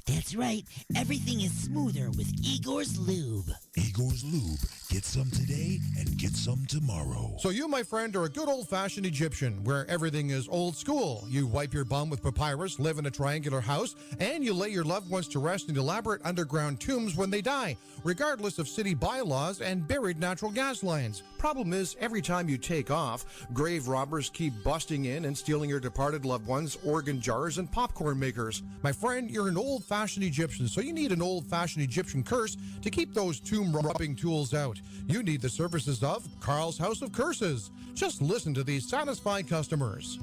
That's right. Everything is smoother with Igor's Lube. Igor's Lube. Get some today and get some tomorrow. So you, my friend, are a good old-fashioned Egyptian where everything is old school. You wipe your bum with papyrus, live in a triangular house, and you lay your loved ones to rest in elaborate underground tombs when they die, regardless of city bylaws and buried natural gas lines. Problem is, every time you take off, grave robbers keep busting in and stealing your departed loved ones' organ jars and popcorn makers. My friend, you're an old-fashioned Egyptian, so you need an old-fashioned Egyptian curse to keep those tomb-robbing tools out. You need the services of Carl's House of Curses. Just listen to these satisfied customers.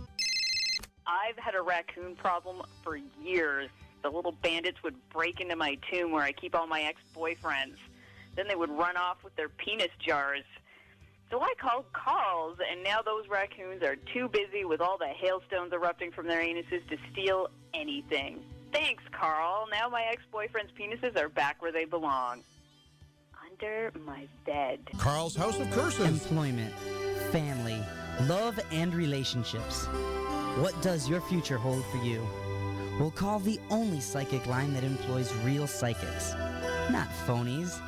I've had a raccoon problem for years. The little bandits would break into my tomb where I keep all my ex-boyfriends. Then they would run off with their penis jars. So I called Carl's, and now those raccoons are too busy with all the hailstones erupting from their anuses to steal anything. Thanks, Carl. Now my ex-boyfriend's penises are back where they belong. Under my bed. Carl's House of Curses. Employment, family, love, and relationships. What does your future hold for you? We'll call the only psychic line that employs real psychics. Not phonies.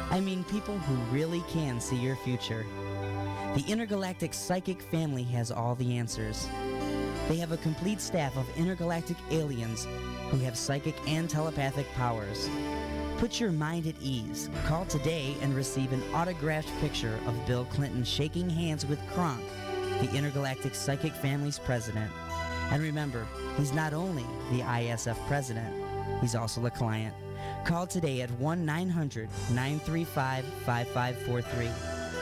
I mean people who really can see your future. The Intergalactic Psychic Family has all the answers. They have a complete staff of intergalactic aliens who have psychic and telepathic powers. Put your mind at ease. Call today and receive an autographed picture of Bill Clinton shaking hands with Kronk, the Intergalactic Psychic Family's president. And remember, he's not only the ISF president, he's also a client. Call today at 1-900-935-5543.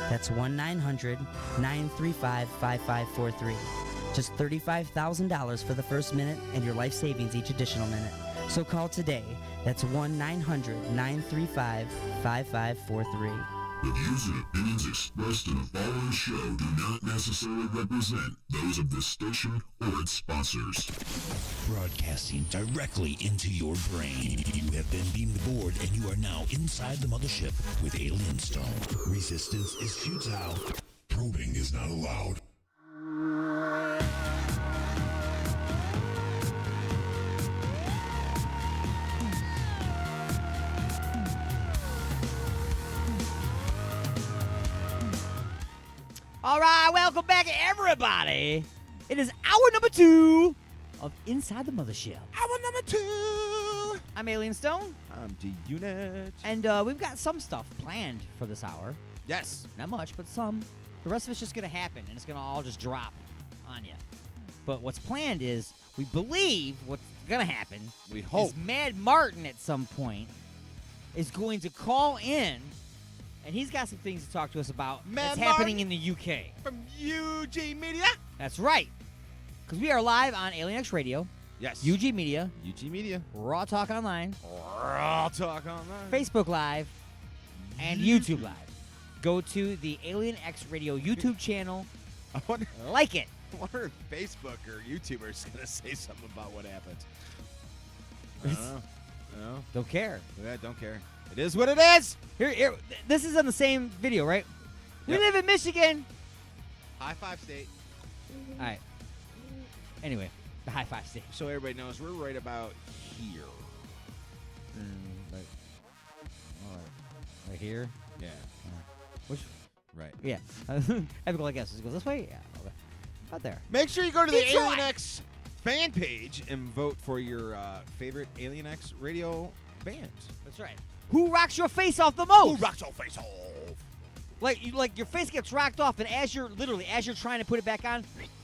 That's 1-900-935-5543. Just $35,000 for the first minute and your life savings each additional minute. So call today. That's 1-900-935-5543. The views and opinions expressed in the following show do not necessarily represent those of this station or its sponsors. Broadcasting directly into your brain. You have been beamed aboard and you are now inside the mothership with Alien Stone. Resistance is futile. Probing is not allowed. All right, welcome back, everybody. It is hour number 2 of Inside the Mothership. Hour number 2. I'm Alien Stone. I'm D-Unit. And we've got some stuff planned for this hour. Yes. Not much, but some. The rest of it's just going to happen, and it's going to all just drop on you. But what's planned is, we believe what's going to happen. We hope. Is Mad Martin at some point is going to call in, and he's got some things to talk to us about that's happening in the UK. From UG Media? That's right. Because we are live on Alien X Radio. Yes. UG Media. UG Media. Raw Talk Online. Raw Talk Online. Facebook Live. And YouTube Live. Go to the Alien X Radio YouTube channel. Like it. wonder if Facebook or YouTubers going to say something about what happened. I don't know. Don't care. Yeah, don't care. It is what it is. Here, this is on the same video, right? We live in Michigan. High five state. All right. Anyway, the high five state. So everybody knows we're right about here. Right here? Yeah. Which? Right. Yeah. I go, I guess. It goes this way? Yeah. Okay. Out there. Make sure you go to the Detroit! Alien X fan page and vote for your favorite Alien X radio bands. That's right. Who rocks your face off the most? Who rocks your face off? Like your face gets rocked off, and as you're trying to put it back on,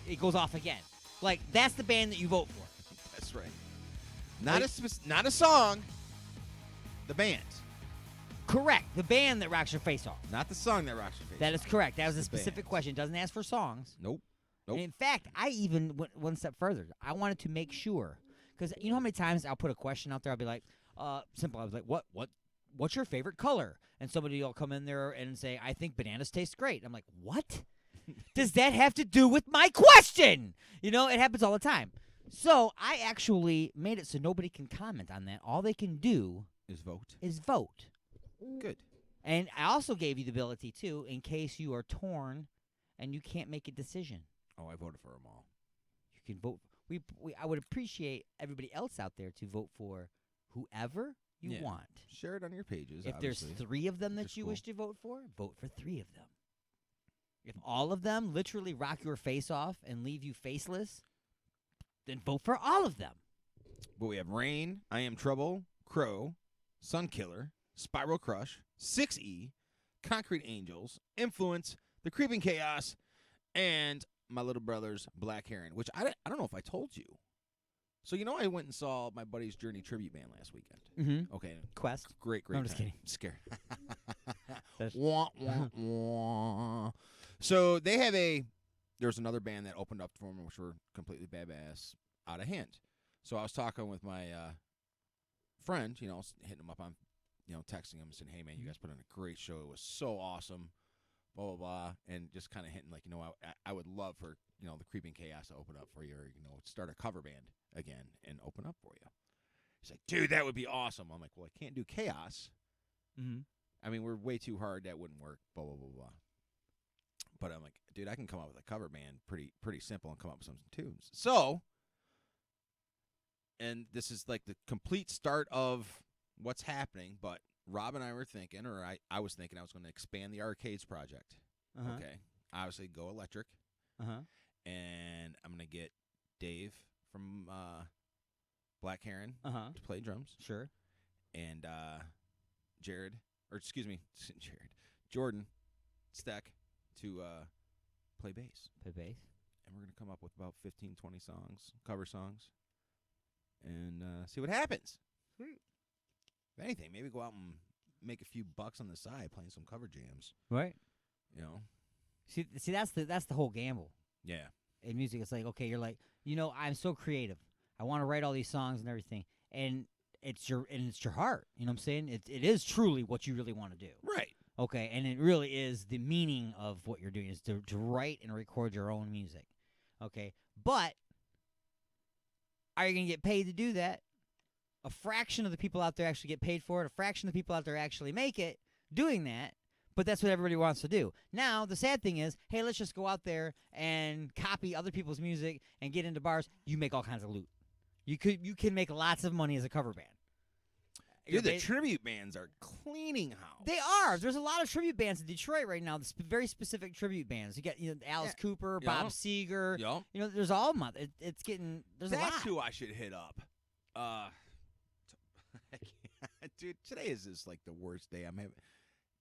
it goes off again. Like that's the band that you vote for. That's right. Not a song. The band. Correct. The band that rocks your face off. Not the song that rocks your face. That is correct. That was a The specific band. question. It doesn't ask for songs. Nope. And in fact, I even went one step further. I wanted to make sure, because you know how many times I'll put a question out there. I'll be like, simple. I was like, what's your favorite color? And somebody will come in there and say, I think bananas taste great. I'm like, what? Does that have to do with my question? You know, it happens all the time. So I actually made it so nobody can comment on that. All they can do is vote. Good. And I also gave you the ability, too, in case you are torn and you can't make a decision. Oh, I voted for them all. You can vote. I would appreciate everybody else out there to vote for whoever you want. Share it on your pages. If obviously. there's 3 of them that you wish to vote for 3 of them. If all of them literally rock your face off and leave you faceless, then vote for all of them. But we have Rain, I Am Trouble, Crow, Sunkiller, Spiral Crush, 6E, Concrete Angels, Influence, The Creeping Chaos, and my little brother's Black Heron, which I don't know if I told you. So, you know, I went and saw my buddy's Journey tribute band last weekend. Mm-hmm. Okay. Quest. Great. No, I'm just time. kidding. Scared. Wah, wah, wah. So they have there's another band that opened up for them, which were completely badass, out of hand. So I was talking with my friend, you know, hitting him up on, you know, texting him, saying, hey, man, you guys put on a great show. It was so awesome, blah, blah, blah. And just kind of hinting, like, you know, I would love for, you know, the Creeping Chaos to open up for you, or, you know, start a cover band again and open up for you. He's like, dude, that would be awesome. I'm like, well, I can't do Chaos. Mm-hmm. I mean, we're way too hard. That wouldn't work, blah, blah, blah, blah. But I'm like, dude, I can come up with a cover band pretty simple and come up with some tunes. So, and this is like the complete start of what's happening, but Rob and I were thinking, or I was thinking I was going to expand the Arcades project. Uh-huh. Okay. Obviously, go electric. Uh-huh. And I'm going to get Dave from Black Heron to play drums. Sure. And Jordan Steck to play bass. Play bass. And we're going to come up with about 15, 20 songs, cover songs, and see what happens. Sweet. If anything, maybe go out and make a few bucks on the side playing some cover jams. Right. You know? See, that's the whole gamble. Yeah. In music, it's like, okay, you're like, you know, I'm so creative. I want to write all these songs and everything. And it's your heart. You know what I'm saying? It is truly what you really want to do. Right. Okay, and it really is the meaning of what you're doing is to write and record your own music. Okay, but are you going to get paid to do that? A fraction of the people out there actually get paid for it. A fraction of the people out there actually make it doing that. But that's what everybody wants to do. Now, the sad thing is, hey, let's just go out there and copy other people's music and get into bars. You make all kinds of loot. You can make lots of money as a cover band. Dude, the tribute bands are cleaning house. They are. There's a lot of tribute bands in Detroit right now. Very specific tribute bands. You got Alice Cooper, Bob Seger. Yep. You know, there's all it's getting. There's a lot. That's who I should hit up. Dude, today is just like the worst day I'm having.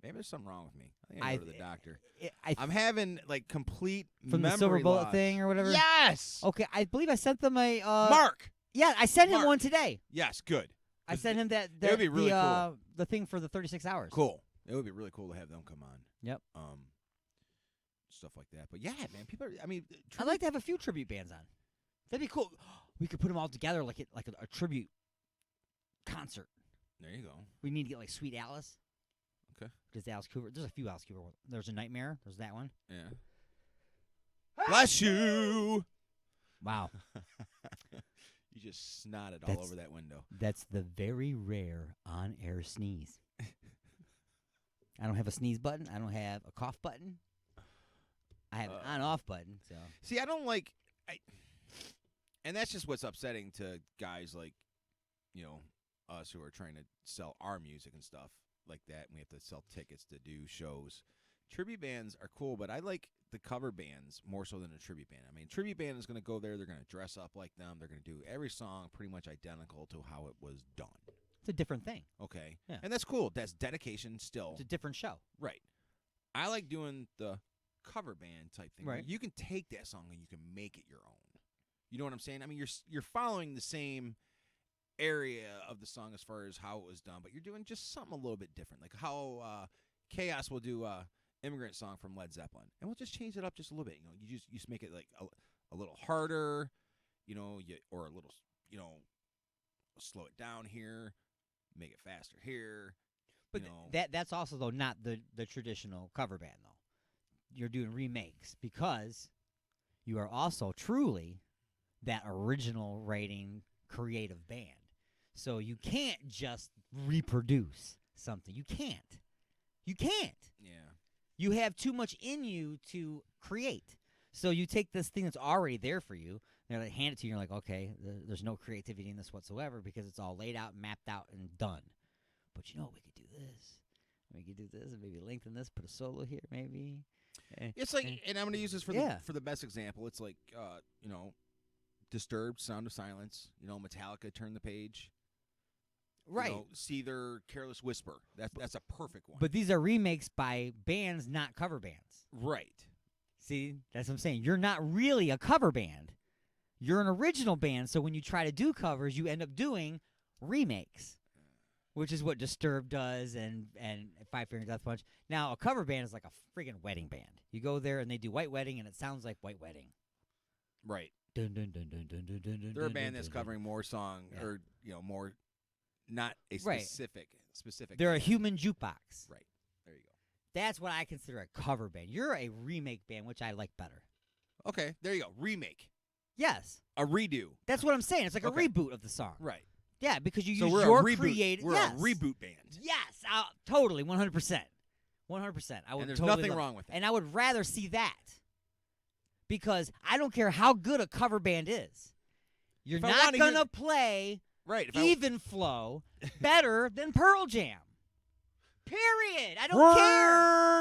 Maybe there's something wrong with me. I think I go to the doctor. I'm having like complete from memory the Silver Bullet loss. thing or whatever. Yes. Okay, I believe I sent them a Mark. Yeah, I sent him Mark. one today. Yes, good. I sent him that would be really cool. The thing for the 36 hours. Cool. It would be really cool to have them come on. Yep. Stuff like that. But yeah, man, people are. I mean, I'd like to have a few tribute bands on. That'd be cool. We could put them all together like a tribute concert. There you go. We need to get like Sweet Alice. Okay. There's Alice Cooper. There's a few Alice Cooper ones. There's a Nightmare. There's that one. Yeah. Bless you. Wow. You just snotted all over that window. That's the very rare on-air sneeze. I don't have a sneeze button. I don't have a cough button. I have an on-off button. So see, I don't like, and that's just what's upsetting to guys like, us who are trying to sell our music and stuff like that. And we have to sell tickets to do shows. Tribute bands are cool, but I like the cover bands more so than a tribute band. I mean, tribute band is going to go there. They're going to dress up like them. They're going to do every song pretty much identical to how it was done. It's a different thing. Okay. Yeah. And that's cool. That's dedication still. It's a different show. Right. I like doing the cover band type thing. Right. You can take that song and you can make it your own. You know what I'm saying? I mean, you're following the same area of the song as far as how it was done, but you're doing just something a little bit different. Like how Chaos will do Immigrant Song from Led Zeppelin, and we'll just change it up just a little bit. You just make it like a little harder, or a little, slow it down here, make it faster here. But that's also though not the traditional cover band though. You're doing remakes because you are also truly that original writing creative band. So you can't just reproduce something. You can't. Yeah. You have too much in you to create. So you take this thing that's already there for you, and they hand it to you, and you're like, okay, there's no creativity in this whatsoever because it's all laid out, mapped out, and done. But we could do this. We could do this and maybe lengthen this, put a solo here maybe. It's like, and I'm going to use this for the best example. It's like, Disturbed, Sound of Silence, Metallica, Turn the Page. Right. Seether, Careless Whisper. That's a perfect one. But these are remakes by bands, not cover bands. Right. See, that's what I'm saying. You're not really a cover band. You're an original band, so when you try to do covers, you end up doing remakes, which is what Disturbed does and Five Finger Death Punch. Now, a cover band is like a friggin' wedding band. You go there and they do White Wedding, and it sounds like White Wedding. Right. Dun, dun, dun, dun, dun, dun, dun, They're a dun, band dun, that's dun, covering more song or more, not a specific. They're a human jukebox. Right. There you go. That's what I consider a cover band. You're a remake band, which I like better. Okay, there you go. Remake. Yes. A redo. That's what I'm saying. It's like a reboot of the song. Right. Yeah, because you so use we're your a reboot. creative. We're a reboot band. Yes, totally, 100%. 100%. I would. And there's totally nothing wrong with it. And I would rather see that because I don't care how good a cover band is. You're not gonna play Even Flow better than Pearl Jam. Period. I don't care.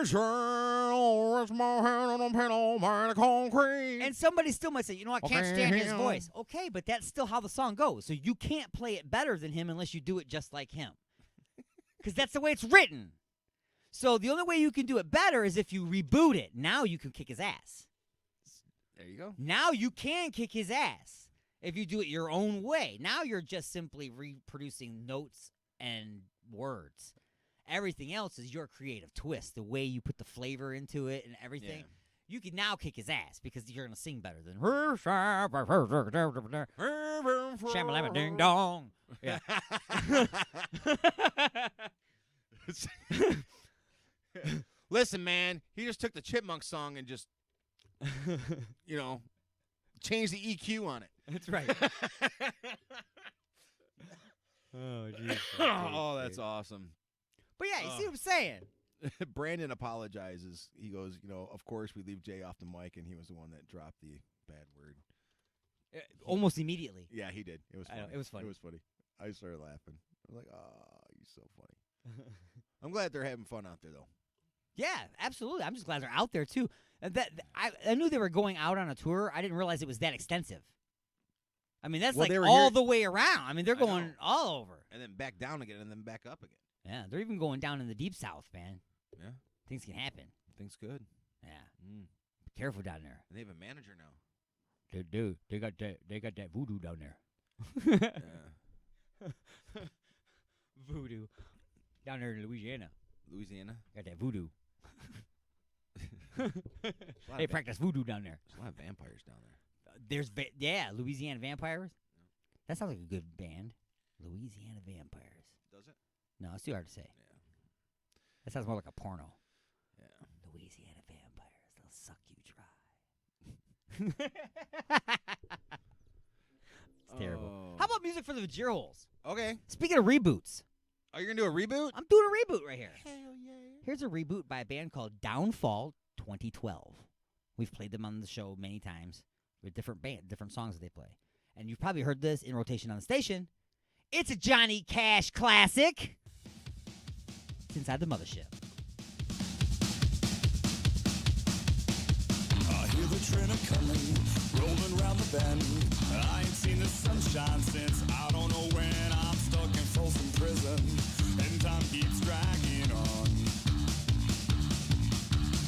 And somebody still might say, I can't stand his voice. Okay, but that's still how the song goes. So you can't play it better than him unless you do it just like him. Because that's the way it's written. So the only way you can do it better is if you reboot it. Now you can kick his ass. There you go. Now you can kick his ass if you do it your own way. Now you're just simply reproducing notes and words. Everything else is your creative twist, the way you put the flavor into it and everything. Yeah. You can now kick his ass because you're going to sing better than Shamalama Ding Dong. Yeah. Listen, man, he just took the Chipmunk song and just, changed the EQ on it. That's right. Oh, jeez. Oh, that's awesome. But yeah, you see what I'm saying? Brandon apologizes. He goes, of course we leave Jay off the mic, and he was the one that dropped the bad word. Almost immediately. Yeah, he did. It was funny. It was funny. It was funny. I started laughing. I was like, oh, you're so funny. I'm glad they're having fun out there, though. Yeah, absolutely. I'm just glad they're out there, too. And I knew they were going out on a tour. I didn't realize it was that extensive. I mean, that's all the way around. I mean, they're going all over. And then back down again, and then back up again. Yeah, they're even going down in the deep south, man. Yeah. Things can happen. Things good. Yeah. Be careful down there. And they have a manager now. They do. They got that voodoo down there. Yeah. Voodoo. Down there in Louisiana. Got that voodoo. They practice voodoo down there. There's a lot of vampires down there. There's Louisiana Vampires. That sounds like a good band. Louisiana Vampires. Does it? No, it's too hard to say. Yeah. That sounds more like a porno. Yeah. Louisiana Vampires. They'll suck you dry. It's terrible. How about music for the Vajir holes? Okay. Speaking of reboots. Are you going to do a reboot? I'm doing a reboot right here. Hell yeah. Here's a reboot by a band called Downfall 2012. We've played them on the show many times with different songs that they play. And you've probably heard this in rotation on the station. It's a Johnny Cash classic. It's Inside the Mothership. I hear the train a-coming, rolling around the bend. I ain't seen the sunshine since I don't know when. I'm stuck in Folsom Prison, and time keeps dragging on.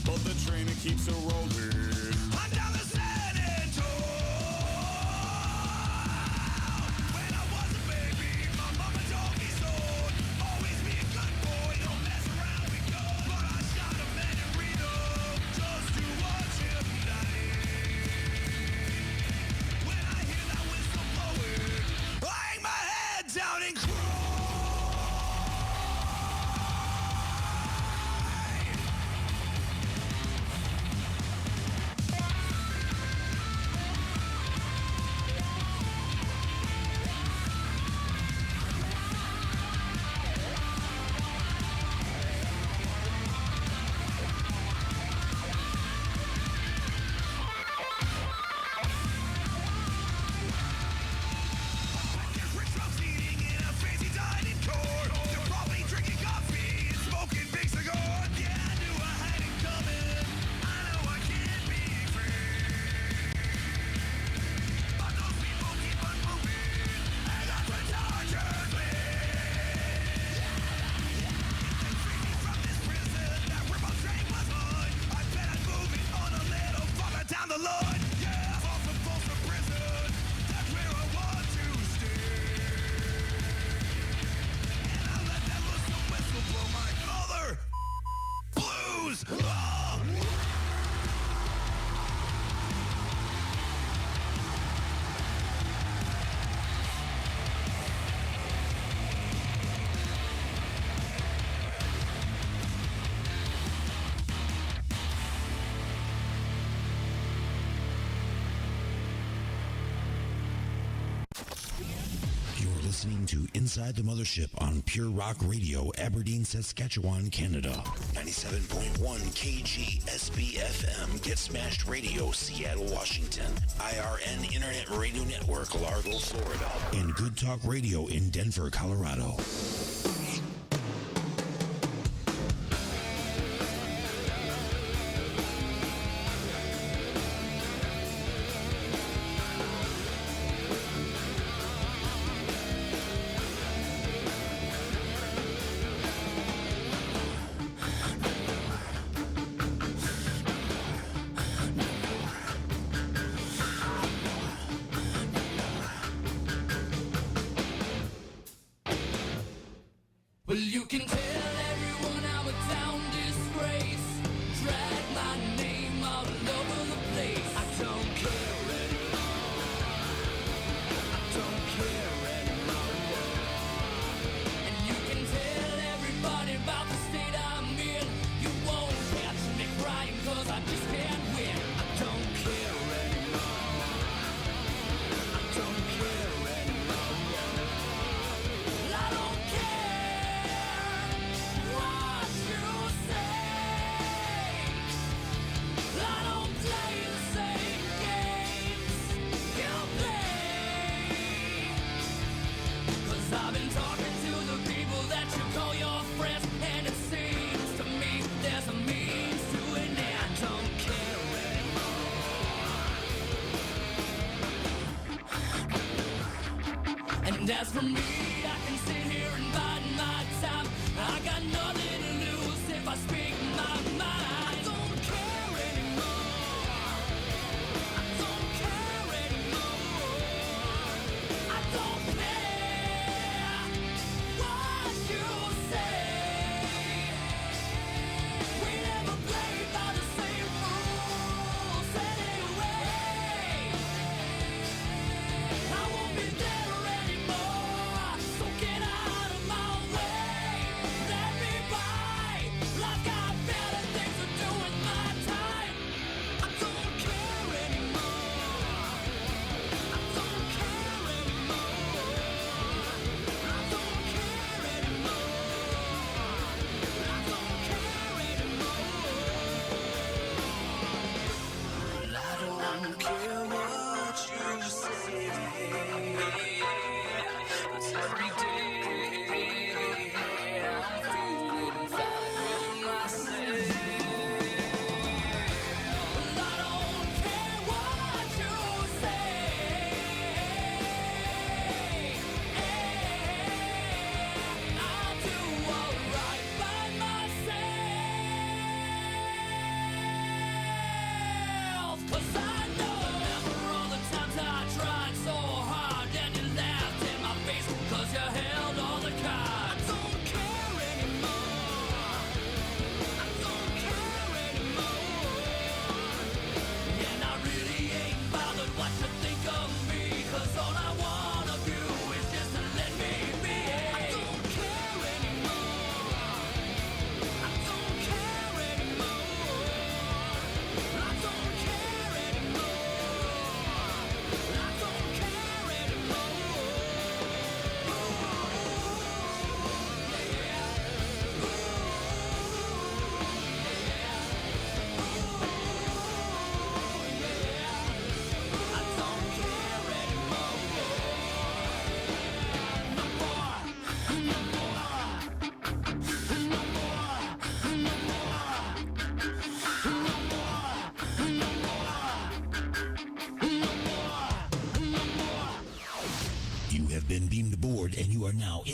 But the train, it keeps a-rolling. I'm down the San Antonio. When I was a baby, my mama told me so. Always be a good boy, don't mess around with God. But I shot a man in Reno just to watch him die. When I hear that whistle blowing, I hang my head down and cry. Listening to Inside the Mothership on Pure Rock Radio, Aberdeen, Saskatchewan, Canada. 97.1 KGSB FM, Get Smashed Radio, Seattle, Washington. IRN Internet Radio Network, Largo, Florida. And Good Talk Radio in Denver, Colorado. Well, you can tell everyone I'm a town disgrace. Drag my name all over the place. I don't care anymore. I don't care anymore. And you can tell everybody about the state I'm in. You won't catch me crying 'cause I just can't win. I don't care anymore. I don't care anymore. I don't care what you say. I don't play the same games you play. 'Cause I've been talking to the people that you call your friends, and it seems to me there's a means to it, and I don't care anymore. And as for me, I can sit here and bide my time. I got nothing to lose if I speak my mind. I don't care anymore. I don't care anymore. I don't care what you say. We never played by the same rules anyway. I won't be there anymore.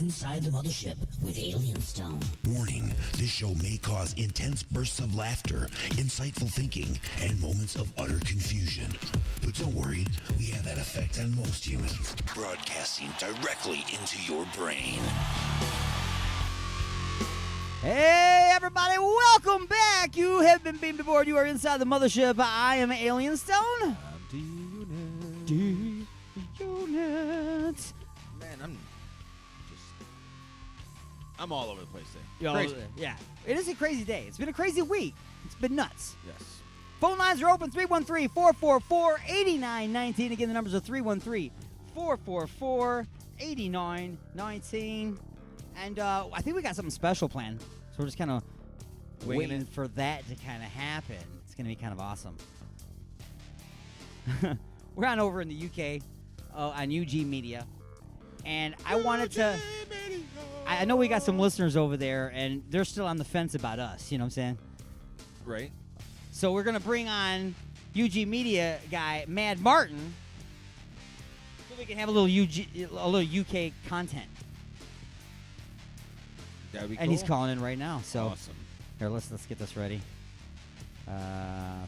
Inside the Mothership with Alien Stone. Warning, this show may cause intense bursts of laughter, insightful thinking, and moments of utter confusion. But don't worry, we have that effect on most humans, broadcasting directly into your brain. Hey, everybody, welcome back. You have been beamed aboard. You are inside the Mothership. I am Alien Stone. D-Unit. Man, I'm all over the place today. Crazy. Yeah, it is a crazy day. It's been a crazy week. It's been nuts. Yes. Phone lines are open, 313-444-8919. Again, the numbers are 313-444-8919. And I think we got something special planned. So we're just kind of waiting for that to kind of happen. It's going to be kind of awesome. We're on over in the UK on UG Media. And I wanted to... I know we got some listeners over there, and they're still on the fence about us. You know what I'm saying? Right. So we're going to bring on UG Media guy, Mad Martin, so we can have a little UK content. That'd be cool. And he's calling in right now. So awesome. Here, let's get this ready. I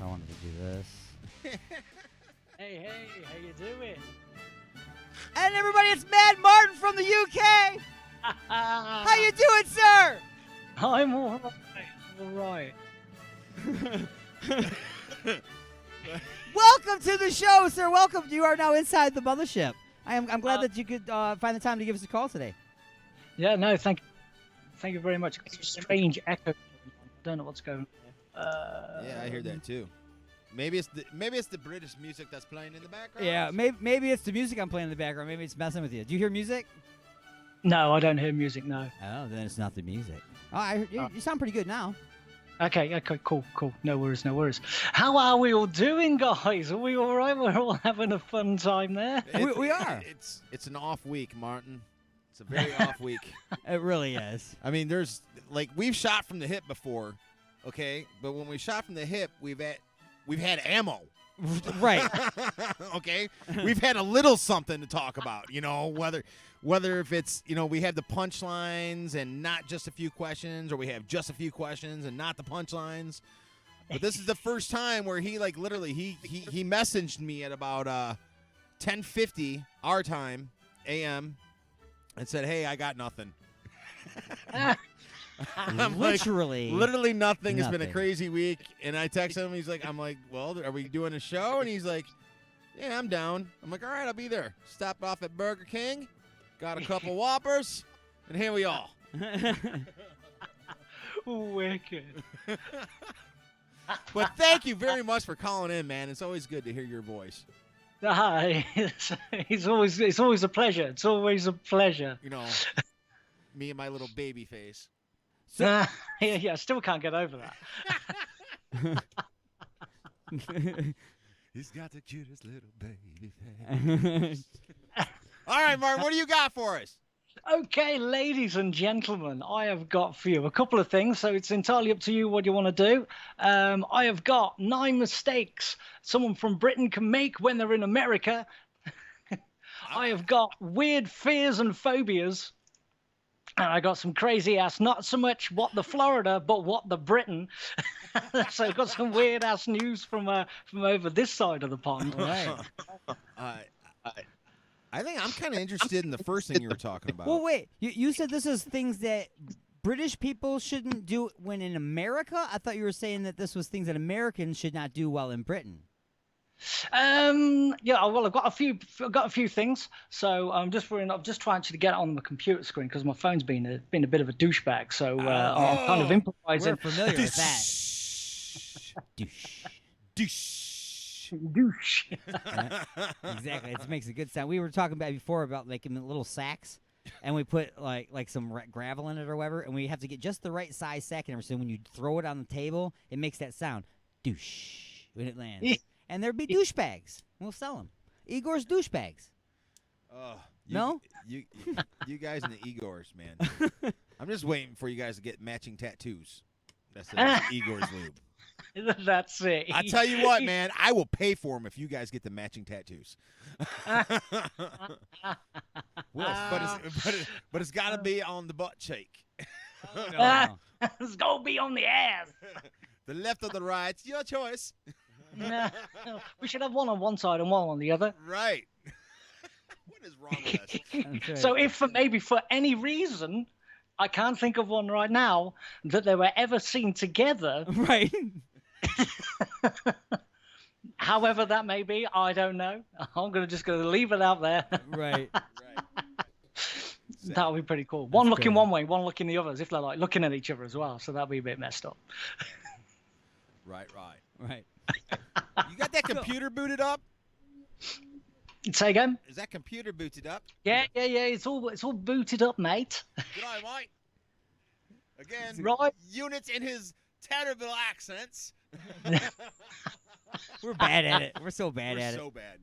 wanted to do this. Hey, how you doing? And everybody, it's Mad Martin from the UK. How you doing, sir? I'm all right. Welcome to the show, sir. Welcome. You are now inside the Mothership. I'm glad that you could find the time to give us a call today. Yeah, no, thank you very much. It's a strange echo. I don't know what's going on. Yeah, I hear that too. Maybe it's the British music that's playing in the background. Yeah, maybe it's the music I'm playing in the background. Maybe it's messing with you. Do you hear music? No, I don't hear music. No. Oh, then it's not the music. Oh, you sound pretty good now. Okay, cool. No worries. How are we all doing, guys? Are we all right? We're all having a fun time there. We are. It's an off week, Martin. It's a very off week. It really is. I mean, there's we've shot from the hip before, okay? But when we shot from the hip, we've had ammo. Right. Okay? We've had a little something to talk about, whether if it's, we have the punchlines and not just a few questions, or we have just a few questions and not the punchlines. But this is the first time where he literally he messaged me at about 10:50 our time AM and said, "Hey, I got nothing." Literally nothing. It's been a crazy week. And I text him. I'm like, well, are we doing a show? And he's like, yeah, I'm down. I'm like, all right, I'll be there. Stopped off at Burger King, got a couple Whoppers, and here we are. Wicked. But thank you very much for calling in, man. It's always good to hear your voice. Hi. It's always a pleasure. It's always a pleasure. Me and my little baby face. Yeah, I still can't get over that. He's got the cutest little baby face. All right, Martin, what do you got for us? Okay, ladies and gentlemen, I have got for you a couple of things, so it's entirely up to you what you want to do. I have got 9 mistakes someone from Britain can make when they're in America. I have got weird fears and phobias. And I got some crazy ass, not so much what the Florida, but what the Britain. So I've got some weird ass news from over this side of the pond. Right. I think I'm kind of interested in the first thing you were talking about. Well, wait. You said this is things that British people shouldn't do when in America? I thought you were saying that this was things that Americans should not do while in Britain. Yeah, well, I've got a few things. So I'm just trying to get it on the computer screen because my phone's been a bit of a douchebag. So I'm kind of improvising. We're familiar with that. Douche. Exactly. It makes a good sound. We were talking about before about making little sacks, and we put like some gravel in it or whatever, and we have to get just the right size sack and everything. So when you throw it on the table, it makes that sound. Douche when it lands. And there'd be douchebags. We'll sell them. Igor's douchebags. No? You guys and the Igors, man. I'm just waiting for you guys to get matching tattoos. That's Igor's lube. That's it. I tell you what, man, I will pay for them if you guys get the matching tattoos. But it's got to be on the butt cheek. No. It's going to be on the ass. The left or the right, it's your choice. We should have one on one side and one on the other. Right. What is wrong with us? Right. So if maybe for any reason, I can't think of one right now, that they were ever seen together. Right. However that may be, I don't know. I'm just going to leave it out there. Right. That would be pretty cool. One looking crazy. one way, one looking the other, as if they're like looking at each other as well. So that'd be a bit messed up. Right. Right. You got that computer booted up? Say again? Is that computer booted up? Yeah. It's all booted up, mate. Good eye, Mike. Again, Right. units in his terrible accents. We're bad at it. We're so bad at We're it. so bad.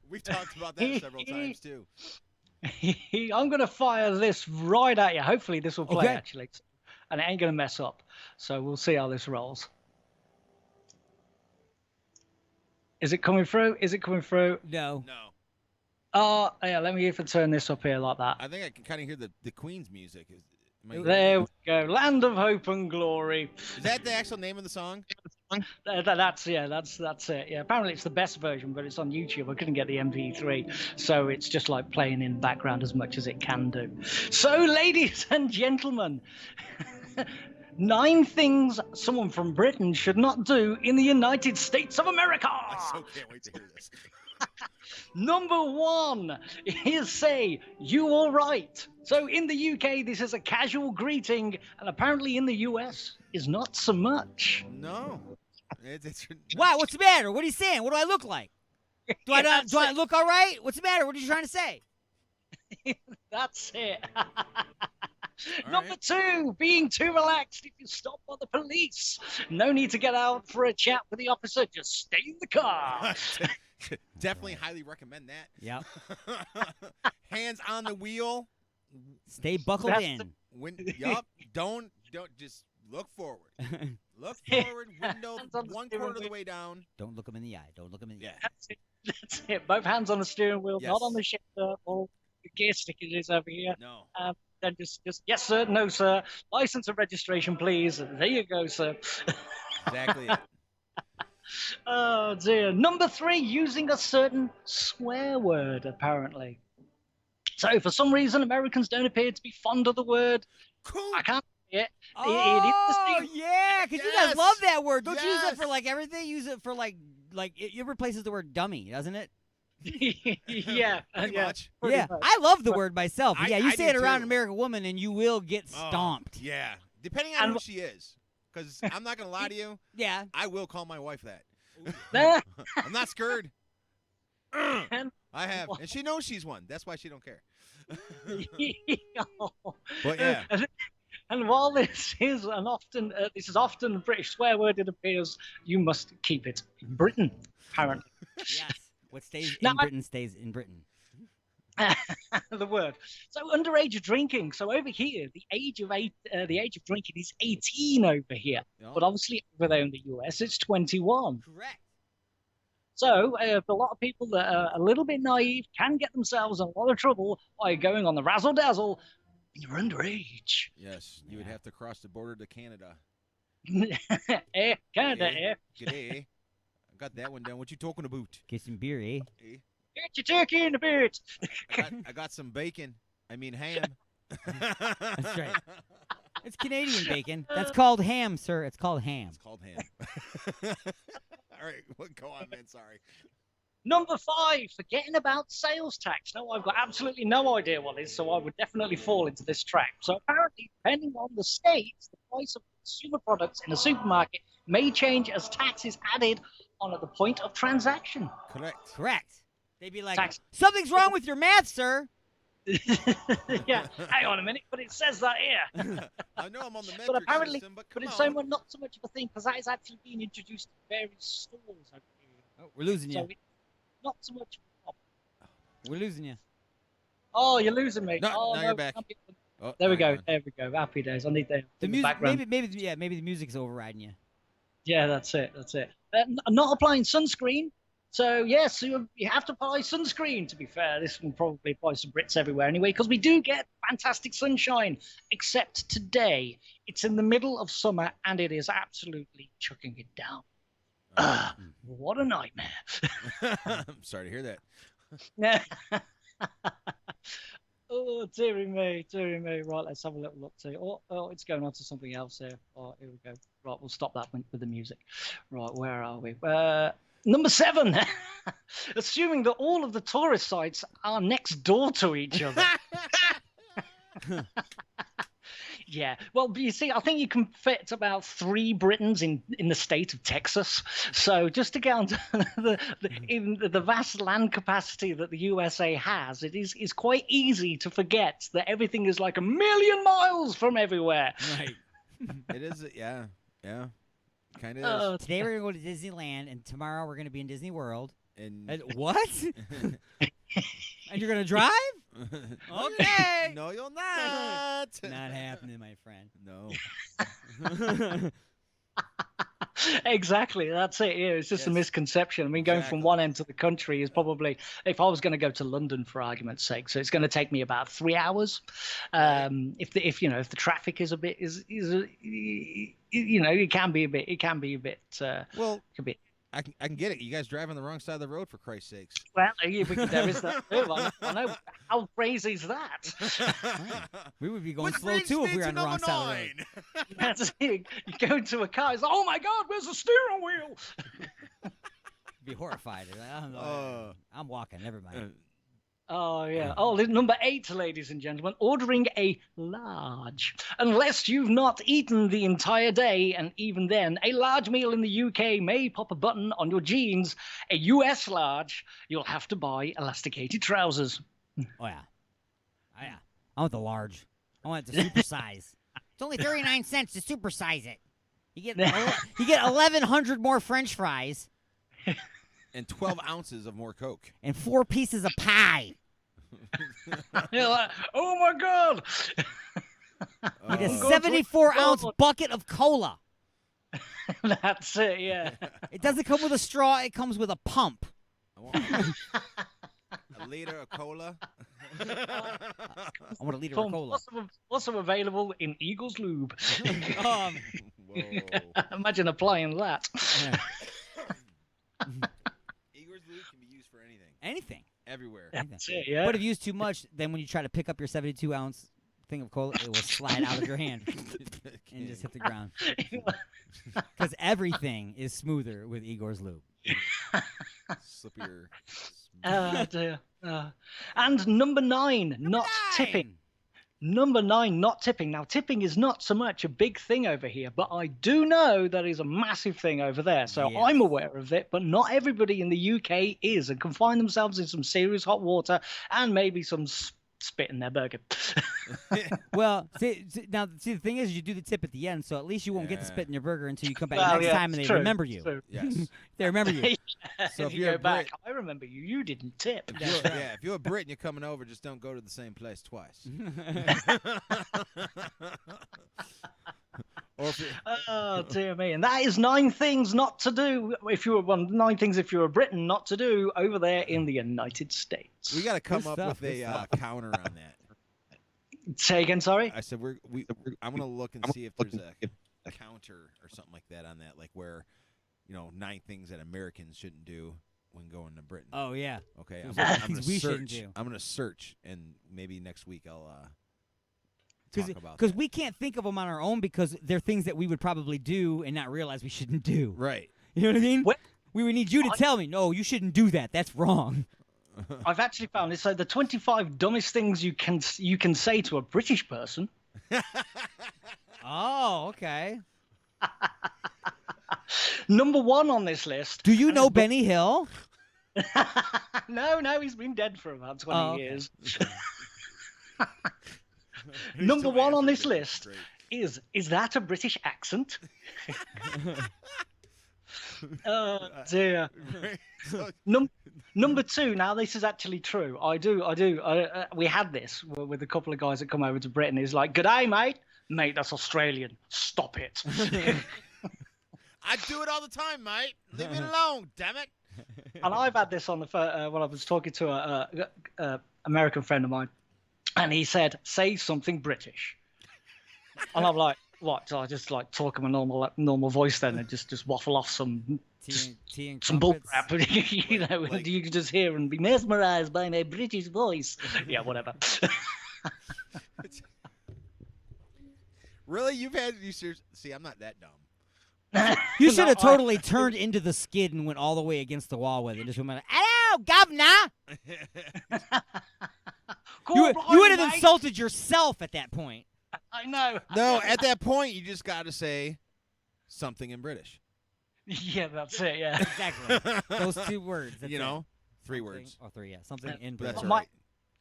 We've talked about that several times, too. I'm going to fire this right at you. Hopefully this will play, Okay. actually. And it ain't going to mess up. So we'll see how this rolls. Is it coming through? Is it coming through? No. Oh, yeah, let me even turn this up here like that. I think I can kind of hear the Queen's music. There we go. Land of Hope and Glory. Is that the actual name of the song? That's it. Yeah, apparently it's the best version, but it's on YouTube. I couldn't get the MP3, so it's just like playing in the background as much as it can do. So, ladies and gentlemen, 9 things someone from Britain should not do in the United States of America. I so can't wait to hear this. Number 1 is say, "You all right?" So in the UK, this is a casual greeting, and apparently in the US is not so much. No. Wow, what's the matter? What are you saying? What do I look like? Do I look all right? What's the matter? What are you trying to say? That's it. Number 2, being too relaxed if you stop by the police. No need to get out for a chat with the officer. Just stay in the car. Definitely highly recommend that. Yep. Hands on the wheel. Stay buckled in. Yup. Don't just look forward. Look forward. Window 1/4 of the way down. Don't look him in the eye. Don't look him in the eye. That's it. Both hands on the steering wheel, Yes. not on the shifter or the gear stick it is over here. No. Then just yes sir, no sir. License and registration, please. There you go, sir. Exactly it. Oh dear. Number 3, using a certain swear word, apparently. So for some reason, Americans don't appear to be fond of the word. Cool. I can't say it. Oh, yeah, because you guys Yes. love that word. Don't you use Yes. it for, like, everything? Use it for, like it replaces the word dummy, doesn't it? Yeah. Pretty yeah. much. Pretty Yeah, much. I love the word myself. I- Yeah, you I say do it around too. an American woman, and you will get Oh, stomped. Yeah. Depending on who she is. Because I'm not going to lie to you. Yeah. I will call my wife that. There. I'm not scared. And- I have. And she knows she's one. That's why she don't care. But yeah. And while this is often a British swear word, it appears you must keep it in Britain, apparently. Yes. What stays Now, in Britain stays in Britain. The word. So underage drinking. So over here, the age of drinking is 18 over here, Yeah. but obviously over there in the US, it's 21. Correct. So a lot of people that are a little bit naive can get themselves in a lot of trouble by going on the razzle dazzle. You're underage. Yes. You would have to cross the border to Canada. Canada, Eh? G'day. I got that one down. What you talking about? Get some beer, eh? Eh? Get your turkey in the boot. I got some bacon. I mean ham. That's right. It's Canadian bacon. That's called ham, sir. It's called ham. It's called ham. All right, well, go on, man. Sorry. Number 5, forgetting about sales tax. No, I've got absolutely no idea what it is, so I would definitely fall into this trap. So apparently, depending on the states, the price of consumer products in a supermarket may change as tax is added on at the point of transaction. Correct. They'd be like, Tax. something's wrong with your math, sir. Yeah, hang on a minute, but it says that here. I know I'm on the metric But apparently, system, but but come it's on. not so much of a thing because that is actually being introduced to various stores over here. Oh, we're losing So you. it's not so much of a problem. We're losing you. Oh, you're losing me. No, oh, now you're back. Oh, There we hang go. on. There we go. Happy days. I need that The in the music, background. maybe the music's overriding you. Yeah, that's it. That's it. Not applying sunscreen. So yes, you have to apply sunscreen. To be fair, this will probably apply to Brits everywhere anyway, because we do get fantastic sunshine. Except today, it's in the middle of summer and it is absolutely chucking it down. What a nightmare! I'm sorry to hear that. Oh, dearie me, dearie me. Right, let's have a little look see. Oh, it's going on to something else here. Oh, here we go. Right, we'll stop that with the music. Right, where are we? Number 7. Assuming that all of the tourist sites are next door to each other. Yeah, well, you see, I think you can fit about 3 Britons in the state of Texas. So just to get on to even the vast land capacity that the USA has, it is quite easy to forget that everything is like 1,000,000 miles from everywhere. Right. It is, yeah. Kind of is. Today we're going to go to Disneyland, and tomorrow we're going to be in Disney World. And what? And you're going to drive? Okay. No, you'll not. Not happening, my friend. No. Exactly, that's it. Yeah, it's just a misconception. I mean, going from one end to the country is probably, if I was going to go to London for argument's sake, so it's going to take me about 3 hours. If the traffic is a bit it can be a bit. Well, I can get it. You guys drive on the wrong side of the road, for Christ's sakes. Well, there is that too. I know. How crazy is that? We would be going slow too if we were on the wrong side of the road. That's it. You go into a car, it's like, oh my God, where's the steering wheel? Be horrified. I'm walking. Never mind. Oh, yeah. Oh, number 8, ladies and gentlemen, ordering a large. Unless you've not eaten the entire day, and even then, a large meal in the UK may pop a button on your jeans. A US large, you'll have to buy elasticated trousers. Oh, yeah. I want the large. I want the super size. It's only 39 cents to supersize it. You get 1,100 more French fries. And 12 ounces of more Coke. And 4 pieces of pie. You're like, oh, my God. You get a 74-ounce bucket of cola. That's it, yeah. It doesn't come with a straw. It comes with a pump. I want a liter of cola. I want a liter of cola. Also available in Eagles Lube. Whoa. Imagine applying that. Yeah. Eagles Lube can be used for anything. Anything. Everywhere. That's it, yeah. But if you use too much, then when you try to pick up your 72-ounce thing of cola, it will slide out of your hand and just hit the ground. Because everything is smoother with Igor's Lube. Slippier. Dear. And number 9, not tipping. Number 9, not tipping. Now, tipping is not so much a big thing over here, but I do know that is a massive thing over there. So Yes. I'm aware of it, but not everybody in the UK is and can find themselves in some serious hot water and maybe some spit in their burger. Well, see, the thing is, you do the tip at the end, so at least you won't get the spit in your burger until you come back Well, next time and they true, remember you. true. Yes. They remember you. So if if you you're go a back, Brit- I remember you. You didn't tip. If you're a Brit and you're coming over, just don't go to the same place twice. Or if Oh dear me! And that is 9 things not to do if you're 9 things if you're a Briton not to do over there in the United States. we got to come Good up stuff, with good a stuff. counter on that. Say again, sorry. I said I'm gonna look and see if there's a counter or something like that on that, like where 9 things that Americans shouldn't do when going to Britain. Oh, yeah. Okay, There's I'm a lot of gonna things we shouldn't search. do. I'm gonna search, and maybe next week I'll talk about Because that. we can't think of them on our own because they're things that we would probably do and not realize we shouldn't do. Right. You know what I mean? What? We would need you to tell me, no, you shouldn't do that. That's wrong. I've actually found it. So the 25 dumbest things you can say to a British person. Oh, okay. Number 1 on this list. Do you know Benny Hill? No, he's been dead for about 20 Oh, okay. years. Number 1 on this list is that a British accent? Oh dear. Number 2. Now this is actually true. I do. We had this with a couple of guys that come over to Britain. He's like, "G'day, mate." Mate, that's Australian. Stop it. I do it all the time, mate. Leave me alone, damn it. And I've had this on the when I was talking to a American friend of mine, and he said, "Say something British," and I'm like, "What?" So I just like talk in my normal voice then, and just waffle off some some bull crap. You know, you can just hear and be mesmerized by my British voice. Yeah, whatever. Really, you see? I'm not that dumb. You should have totally turned into the skid and went all the way against the wall with it. Just went, "Hello, governor." You would have insulted yourself at that point. I know. No, at that point, you just got to say something in British. Yeah, that's it. Yeah, exactly. Those 2 words. You know, 3 words. Oh, 3. Yeah, something in British. That's right.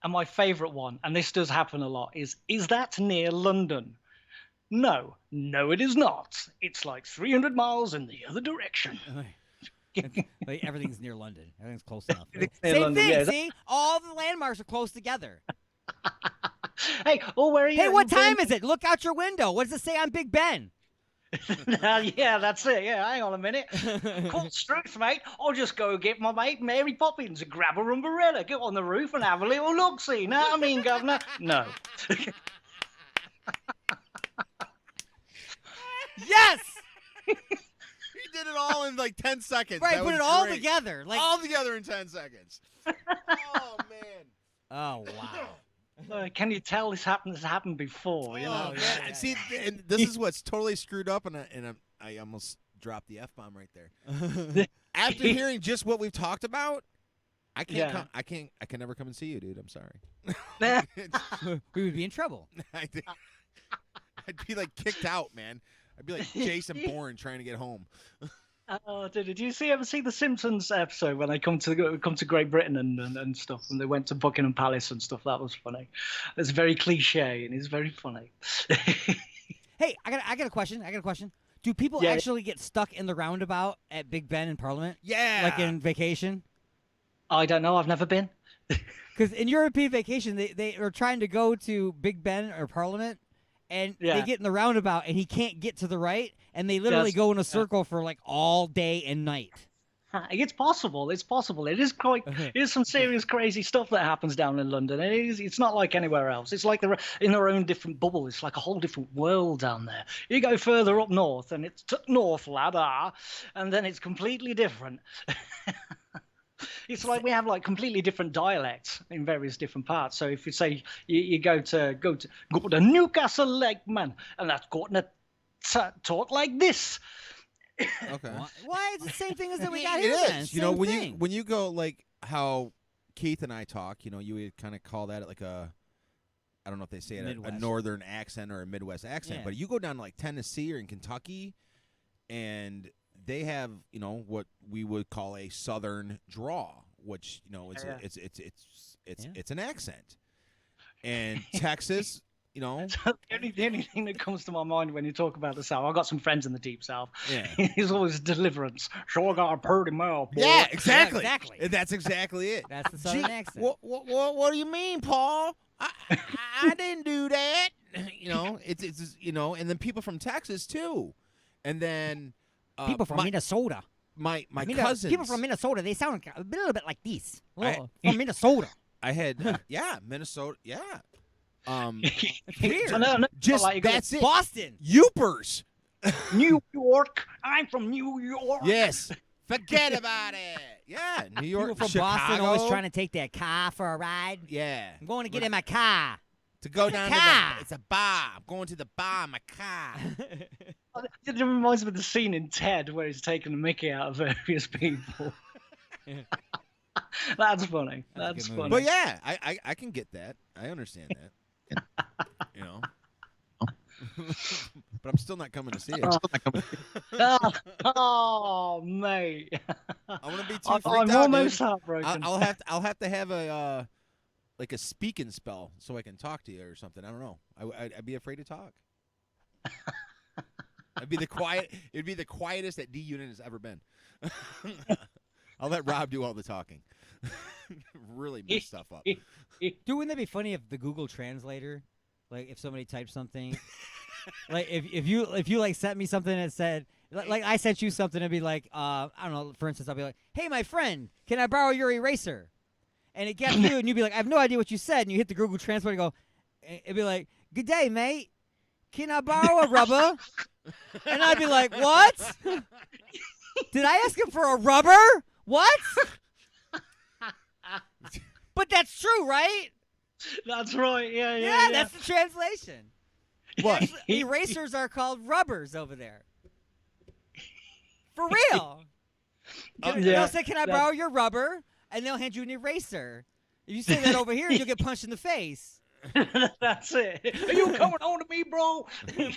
And my favourite one, and this does happen a lot, is that near London? No, it is not. It's like 300 miles in the other direction. Like, everything's near London. Everything's close enough. Same London, thing, see? All the landmarks are close together. Hey, where are you? Hey, what time is it? Look out your window. What does it say on Big Ben? Yeah, that's it. Yeah, hang on a minute. Cool truth, mate. I'll just go get my mate Mary Poppins and grab her umbrella, get on the roof and have a little look-see. Know what I mean, governor? No. Yes! He did it all in like 10 seconds. Right, That put was it all great. together. Like all together in 10 seconds. Oh, man. Oh, wow. Can you tell this happened before? You know? Yeah. See, and this is what's totally screwed up, and I almost dropped the F-bomb right there. After hearing just what we've talked about, I can't come. I can never come and see you, dude. I'm sorry. We would be in trouble. I'd be like kicked out, man. I'd be like Jason Bourne trying to get home. Oh, did you ever see the Simpsons episode when they come to Great Britain and stuff, and they went to Buckingham Palace and stuff? That was funny. It's very cliche and it's very funny. Hey, I got a question. Do people actually get stuck in the roundabout at Big Ben in Parliament? Yeah. Like in vacation? I don't know. I've never been. Because in European vacation, they are trying to go to Big Ben or Parliament, and they get in the roundabout, and he can't get to the right, and they literally go in a circle for like all day and night. It's possible. It's possible. It is some serious crazy stuff that happens down in London. It's not like anywhere else. It's like they're in their own different bubble. It's like a whole different world down there. You go further up north, and it's north, ladder, and then it's completely different. It's like we have like completely different dialects in various different parts. So if you say you go to Newcastle Lake, man, and that's going to talk like this. Okay. Why? It's the same thing as that we got It here. is. Then. You know, Same when you go like how Keith and I talk, you know, you would kind of call that like I don't know if they say it a northern accent or a Midwest accent, but you go down to like Tennessee or in Kentucky, and they have, you know, what we would call a southern drawl, which, you know, it's an accent. And Texas, you know, the only thing that comes to my mind when you talk about the South, I've got some friends in the deep South. Yeah, it's always deliverance. Sure got a pretty mouth. Boy. Yeah, exactly. Yeah, exactly. That's exactly it. That's the southern accent. What do you mean, Paul? I didn't do that. You know, it's you know, and then people from Texas too, and then. People from Minnesota. My cousins. People from Minnesota, they sound a little bit like this. From Minnesota. I had, Minnesota, yeah. Weird. Just, like that's it. Boston. Youpers. New York. I'm from New York. Yes. Forget about it. Yeah, New York, People from Chicago. Boston always trying to take their car for a ride. Yeah. I'm going to get in my car. To go down car. to it's a bar. I'm going to the bar in my car. It reminds me of the scene in Ted where he's taking the mickey out of various people. That's funny. That's funny. But yeah, I can get that. I understand that. You know. But I'm still not coming to see it. Oh, mate. I want to be too I'm freaked out, almost dude. heartbroken. I'll have to have a like a speaking spell so I can talk to you or something. I don't know. I'd be afraid to talk. It'd be the quietest that D Unit has ever been. I'll let Rob do all the talking. Really mess stuff up. Dude, wouldn't that be funny if the Google Translator, like if somebody typed something, like if you like sent me something that said Like I sent you something and be like, I don't know. For instance, I'll be like, "Hey, my friend, can I borrow your eraser?" And it gets you, and you'd be like, "I have no idea what you said." And you hit the Google Translate and go, it'd be like, "Good day, mate. Can I borrow a rubber?" And I'd be like, "What? Did I ask him for a rubber? What?" But that's true, right? That's right. Yeah. Yeah, that's the translation. What? Erasers are called rubbers over there. For real. They'll say, "Can I borrow your rubber?" And they'll hand you an eraser. If you say that over here, you'll get punched in the face. That's it. Are you coming on to me, bro?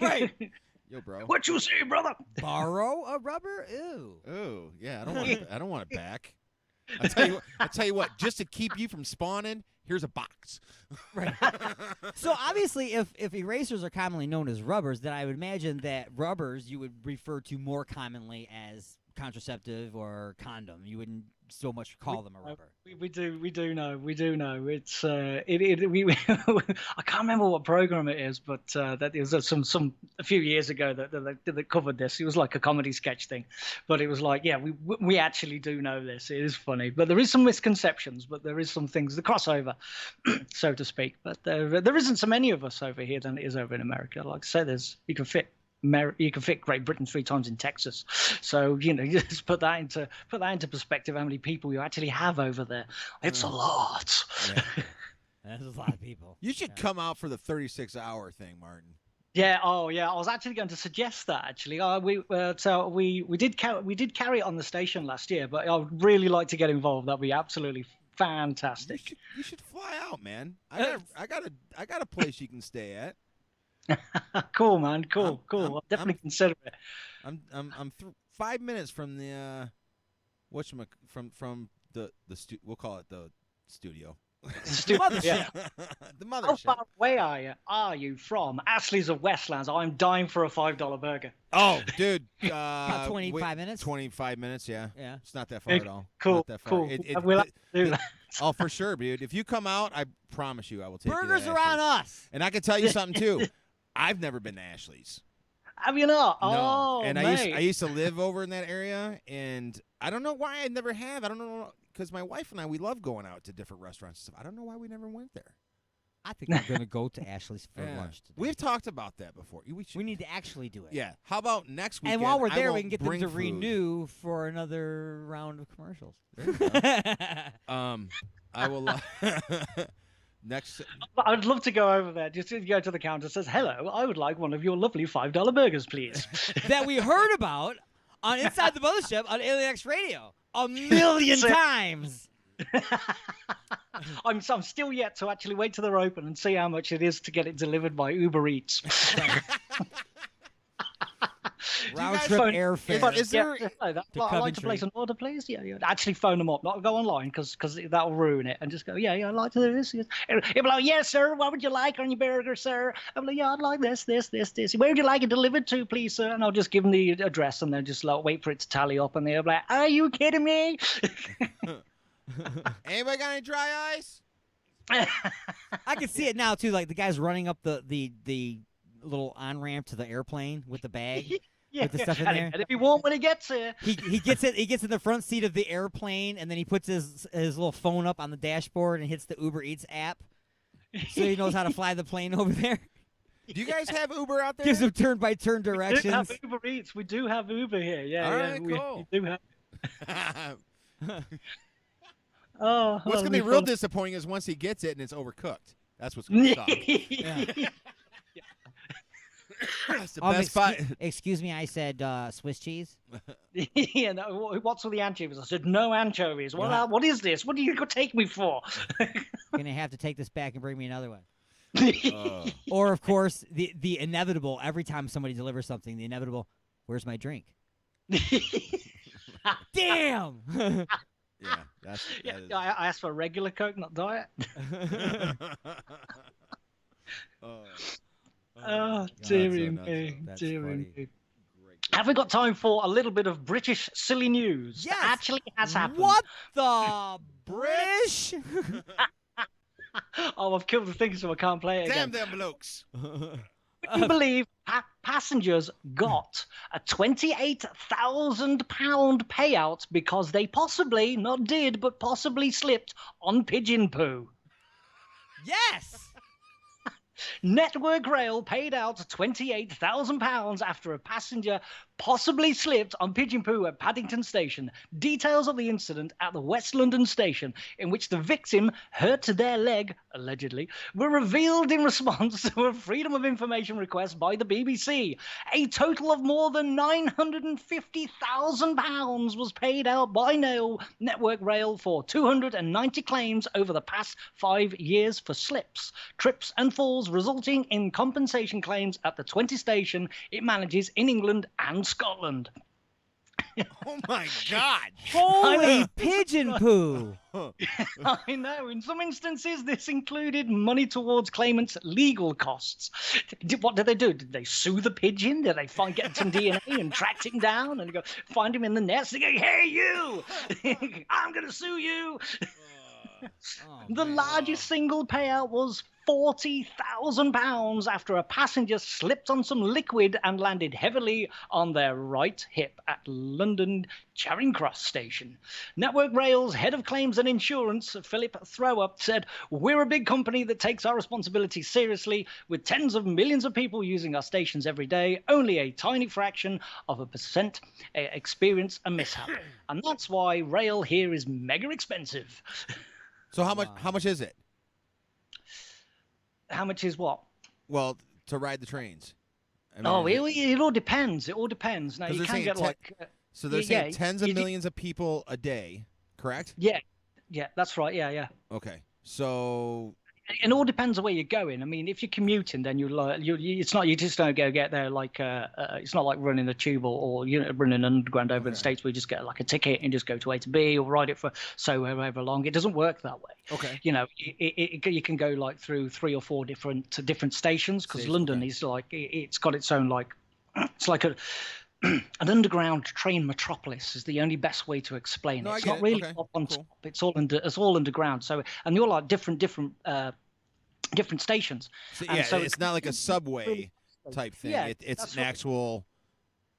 Right. Yo, bro. What you say, brother? Borrow a rubber? Ew. Ooh, yeah. I don't want it back. I tell you what. Just to keep you from spawning, here's a box. Right. So obviously, if erasers are commonly known as rubbers, then I would imagine that rubbers you would refer to more commonly as contraceptive or condom. You wouldn't so much call them a rubber. We do know. It's I can't remember what program it is, but that it was a few years ago that covered this. It was like a comedy sketch thing, but it was like, yeah, we actually do know this. It is funny, but there is some misconceptions, but there is some things, the crossover, so to speak. But there isn't so many of us over here than it is over in America. Like I say, you can fit Great Britain 3 times in Texas. So, just put that into perspective, how many people you actually have over there. It's a lot. Yeah. That's a lot of people. You should come out for the 36-hour thing, Martin. Yeah. Oh, yeah. I was actually going to suggest that. Actually, we did carry it on the station last year, but I would really like to get involved. That'd be absolutely fantastic. You should fly out, man. I got a place you can stay at. Cool, man. Cool. I'll definitely consider it. I'm 5 minutes from the from the we'll call it the studio. The mothership. The mothership. How far away are you from Ashley's of Westlands? I'm dying for a $5 burger. Oh, dude. About 25 minutes? 25 minutes, yeah. Yeah. It's not that far at all. Cool, Not that far. cool. We'll have to do that. Oh, for sure, dude. If you come out, I promise you I will take Burgers you to are on Ashley's. us. And I can tell you something, too. I've never been to Ashley's. Have you not? No. Oh, and mate. I used to live over in that area, and I don't know why I never have. I don't know, because my wife and I, we love going out to different restaurants and stuff. I don't know why we never went there. I think I'm going to go to Ashley's for lunch today. We've talked about that before. We need to actually do it. Yeah. How about next weekend? And while we're there, I we will can get them bring to food. renew for another round of commercials. I will. Next. I'd love to go over there. Just to go to the counter. Says, "Hello, I would like one of your lovely $5 burgers, please." That we heard about on Inside the Mothership on Alien X Radio a million times. I'm still yet to actually wait till they're open and see how much it is to get it delivered by Uber Eats. Round trip airfare. Is there? I'd like to place an order, please. Yeah. Actually, phone them up, not go online because that'll ruin it. And just go, yeah, I'd like to do this. It'll be like, yes, sir. What would you like on your burger, sir? I'm like, yeah, I'd like this. Where would you like it delivered to, please, sir? And I'll just give them the address, and then just wait for it to tally up, and they'll be like, are you kidding me? Anybody got any dry ice? I can see it now too. Like the guy's running up the little on ramp to the airplane with the bag. Yeah, with the stuff in and there. it'll be warm when it gets here. He gets it. He gets in the front seat of the airplane, and then he puts his little phone up on the dashboard and hits the Uber Eats app, so he knows how to fly the plane over there. Do you guys have Uber out there? Gives him turn-by-turn directions. We do have Uber Eats. We do have Uber here. Yeah, all yeah. right, cool. We do have. What's going to be real disappointing is once he gets it and it's overcooked. That's what's going to suck. Yeah. That's the best spot. Excuse me, I said Swiss cheese. Yeah, no, what's with the anchovies? I said no anchovies. What is this? What are you going to take me for? Gonna have to take this back and bring me another one. Or of course the inevitable. Every time somebody delivers something, the inevitable. Where's my drink? Damn. Yeah, I asked for a regular Coke, not diet. Dearie me. Have we got time for a little bit of British silly news? Yes. That actually has happened. What the British? Oh, I've killed the thing, so I can't play it Damn again. them blokes. Would you believe Passengers got a £28,000 payout because they possibly, not did, but possibly slipped on pigeon poo. Yes! Network Rail paid out £28,000 after a passenger possibly slipped on pigeon poo at Paddington Station. Details of the incident at the West London station, in which the victim hurt their leg, allegedly, were revealed in response to a Freedom of Information request by the BBC. A total of more than £950,000 was paid out by Network Rail for 290 claims over the past 5 years for slips, trips and falls, resulting in compensation claims at the 20 station it manages in England and Scotland. Oh my God! Holy pigeon poo! I know. In some instances, this included money towards claimants' legal costs. What did they do? Did they sue the pigeon? Did they get some DNA and track him down and go find him in the nest? They go, "Hey, you! I'm going to sue you." The largest single payout was £40,000 after a passenger slipped on some liquid and landed heavily on their right hip at London Charing Cross Station. Network Rail's head of claims and insurance, Philip Thrower, said, "We're a big company that takes our responsibility seriously. With tens of millions of people using our stations every day, only a tiny fraction of a percent experience a mishap. And that's why rail here is mega expensive." So how much is it? How much is what? Well, to ride the trains. It all depends. It all depends. Now, you can get so they're saying tens of millions of people a day, correct? Yeah, that's right. Yeah. Okay, so it all depends on where you're going. I mean, if you're commuting, then you just don't go get there it's not like running the tube or running an underground over in the States where you just get like a ticket and just go to A to B or ride it for however long. It doesn't work that way. Okay. You can go like through 3 or 4 different stations because London is like it's got its own it's like an underground train metropolis is the only best way to explain it. It's not really up on top. It's all underground. So, and you're like different stations. So, it's not like a subway type thing. It's an actual.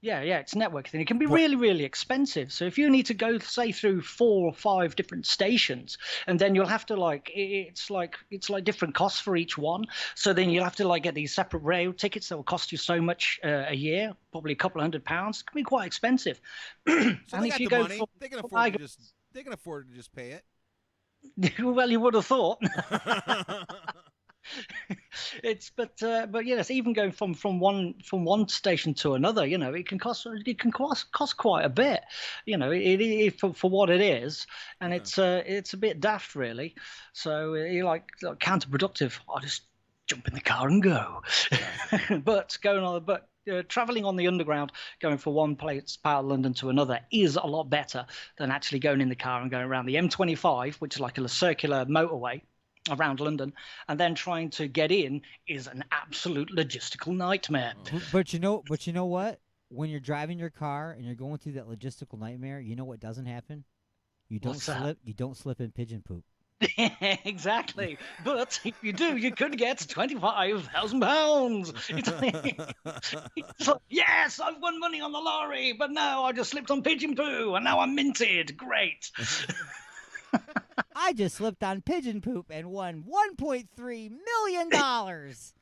Yeah, it's a network thing. It can be really, really expensive. So if you need to go, say, through 4 or 5 different stations, and then you'll have to it's like different costs for each one. So then you'll have to get these separate rail tickets that will cost you so much a year, probably a couple of £100. It can be quite expensive. So and if you go, they can afford to just pay it. Well, you would have thought. But yes, even going from one station to another, it can cost quite a bit, for what it is, and it's a bit daft really. So you're like counterproductive. I just jump in the car and go. But traveling on the underground, going from one place, part of London to another, is a lot better than actually going in the car and going around the M25, which is like a circular motorway around London, and then trying to get in is an absolute logistical nightmare. But you know what? When you're driving your car and you're going through that logistical nightmare, you know what doesn't happen? You don't slip. You don't slip in pigeon poop. Exactly. But if you do, you could get £25,000. It's like, yes, I've won money on the lorry, but no, I just slipped on pigeon poo, and now I'm minted. Great. I just slipped on pigeon poop and won $1.3 million. What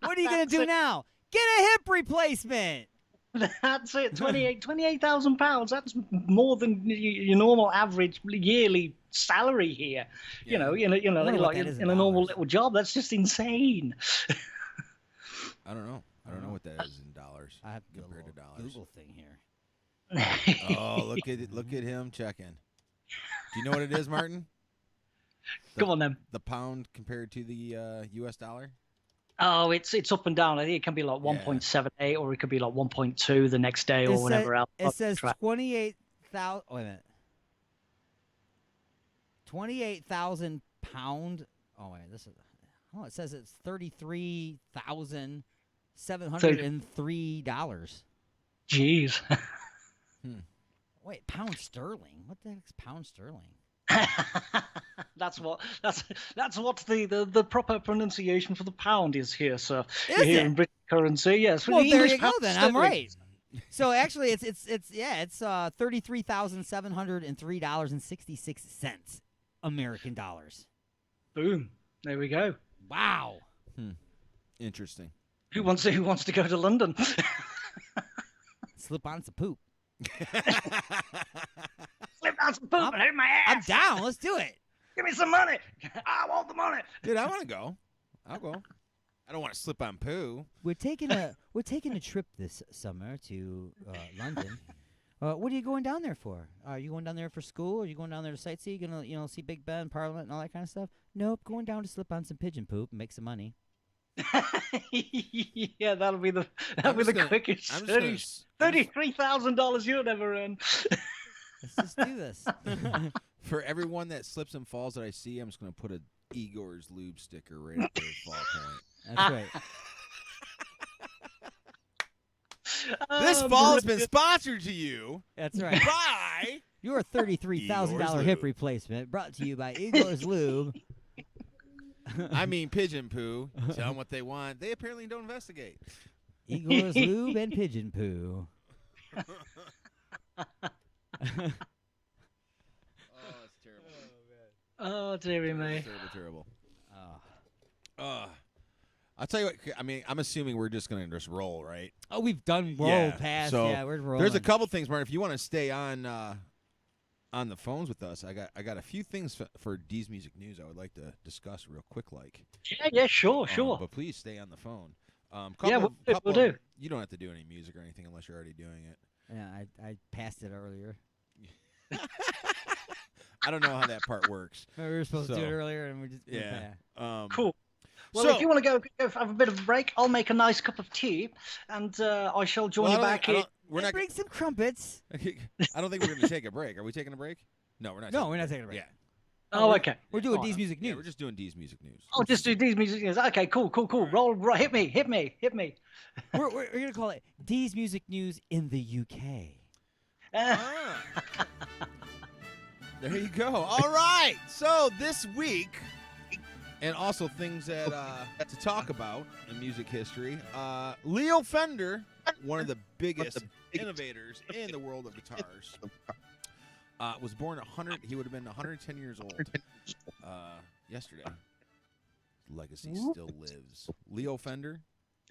are you going to do now? Get a hip replacement. That's it. £28,000. That's more than your normal average yearly salary here. Yeah. In a normal little job. That's just insane. I don't know what that is in dollars. I have compared to dollars. Google thing here. Oh, look at him checking. Do you know what it is, Martin? Go on then. The pound compared to the U.S. dollar? Oh, it's up and down. I think it can be like 1.78 or it could be like 1.2 the next day or whatever else. It says 28,000. Wait a minute. 28,000 pound. Oh wait, this is. Oh, it says it's $33,703. Jeez. Wait, pound sterling? What the heck's pound sterling? That's what the proper pronunciation for the pound is here, sir. Is here it? In Britain. currency. Yes. Well, the there English you go. pound Then I'm sterling. right. So actually, it's $33,703.66 American dollars. Boom. There we go. Wow. Interesting. Who wants to go to London? Slip on some poop. Slip on some poop and hit my ass. I'm down. Let's do it. Give me some money. I want the money. Dude, I want to go. I'll go. I don't want to slip on poo. We're taking a trip this summer to London. What are you going down there for? Are you going down there for school? Are you going down there to sightsee? You gonna see Big Ben, Parliament, and all that kind of stuff? Nope, going down to slip on some pigeon poop and make some money. Yeah, that'll be the quickest. $33,000 you'll never earn. Let's just do this. For everyone that slips and falls that I see, I'm just going to put a Igor's Lube sticker right at their fall point. That's right. This fall has been sponsored to you. That's right. By your $33,000 hip replacement, brought to you by Igor's Lube. I mean pigeon poo. Tell them what they want. They apparently don't investigate. Igor's Lube and pigeon poo. It's terrible. Oh, dearie me. Terrible. I'll tell you what. I mean, I'm assuming we're just gonna just roll, right? Oh, we've done roll past. So yeah, we're rolling. there's a couple things, Martin. If you want to stay on the phones with us, I got a few things for D's Music News I would like to discuss real quick. Yeah, sure. But please stay on the phone. We'll do. You don't have to do any music or anything unless you're already doing it. Yeah, I passed it earlier. I don't know how that part works. We were supposed to do it earlier, and we just cool. Well, if you want to go have a bit of a break, I'll make a nice cup of tea, and I shall join you back here. Bring some crumpets. I don't think we're going to take a break. Are we taking a break? No, we're not. No, we're not taking a break. Yeah. Oh, okay. We're doing D's Music News. Yeah, we're just doing D's Music News. Oh, just do D's Music News. Okay, cool. Roll, hit me. We're going to call it D's Music News in the UK. There you go. All right. So this week, and also things that to talk about in music history, Leo Fender, one of the biggest innovators in the world of guitars, was born 100. He would have been 110 years old yesterday. His legacy still lives. Leo Fender.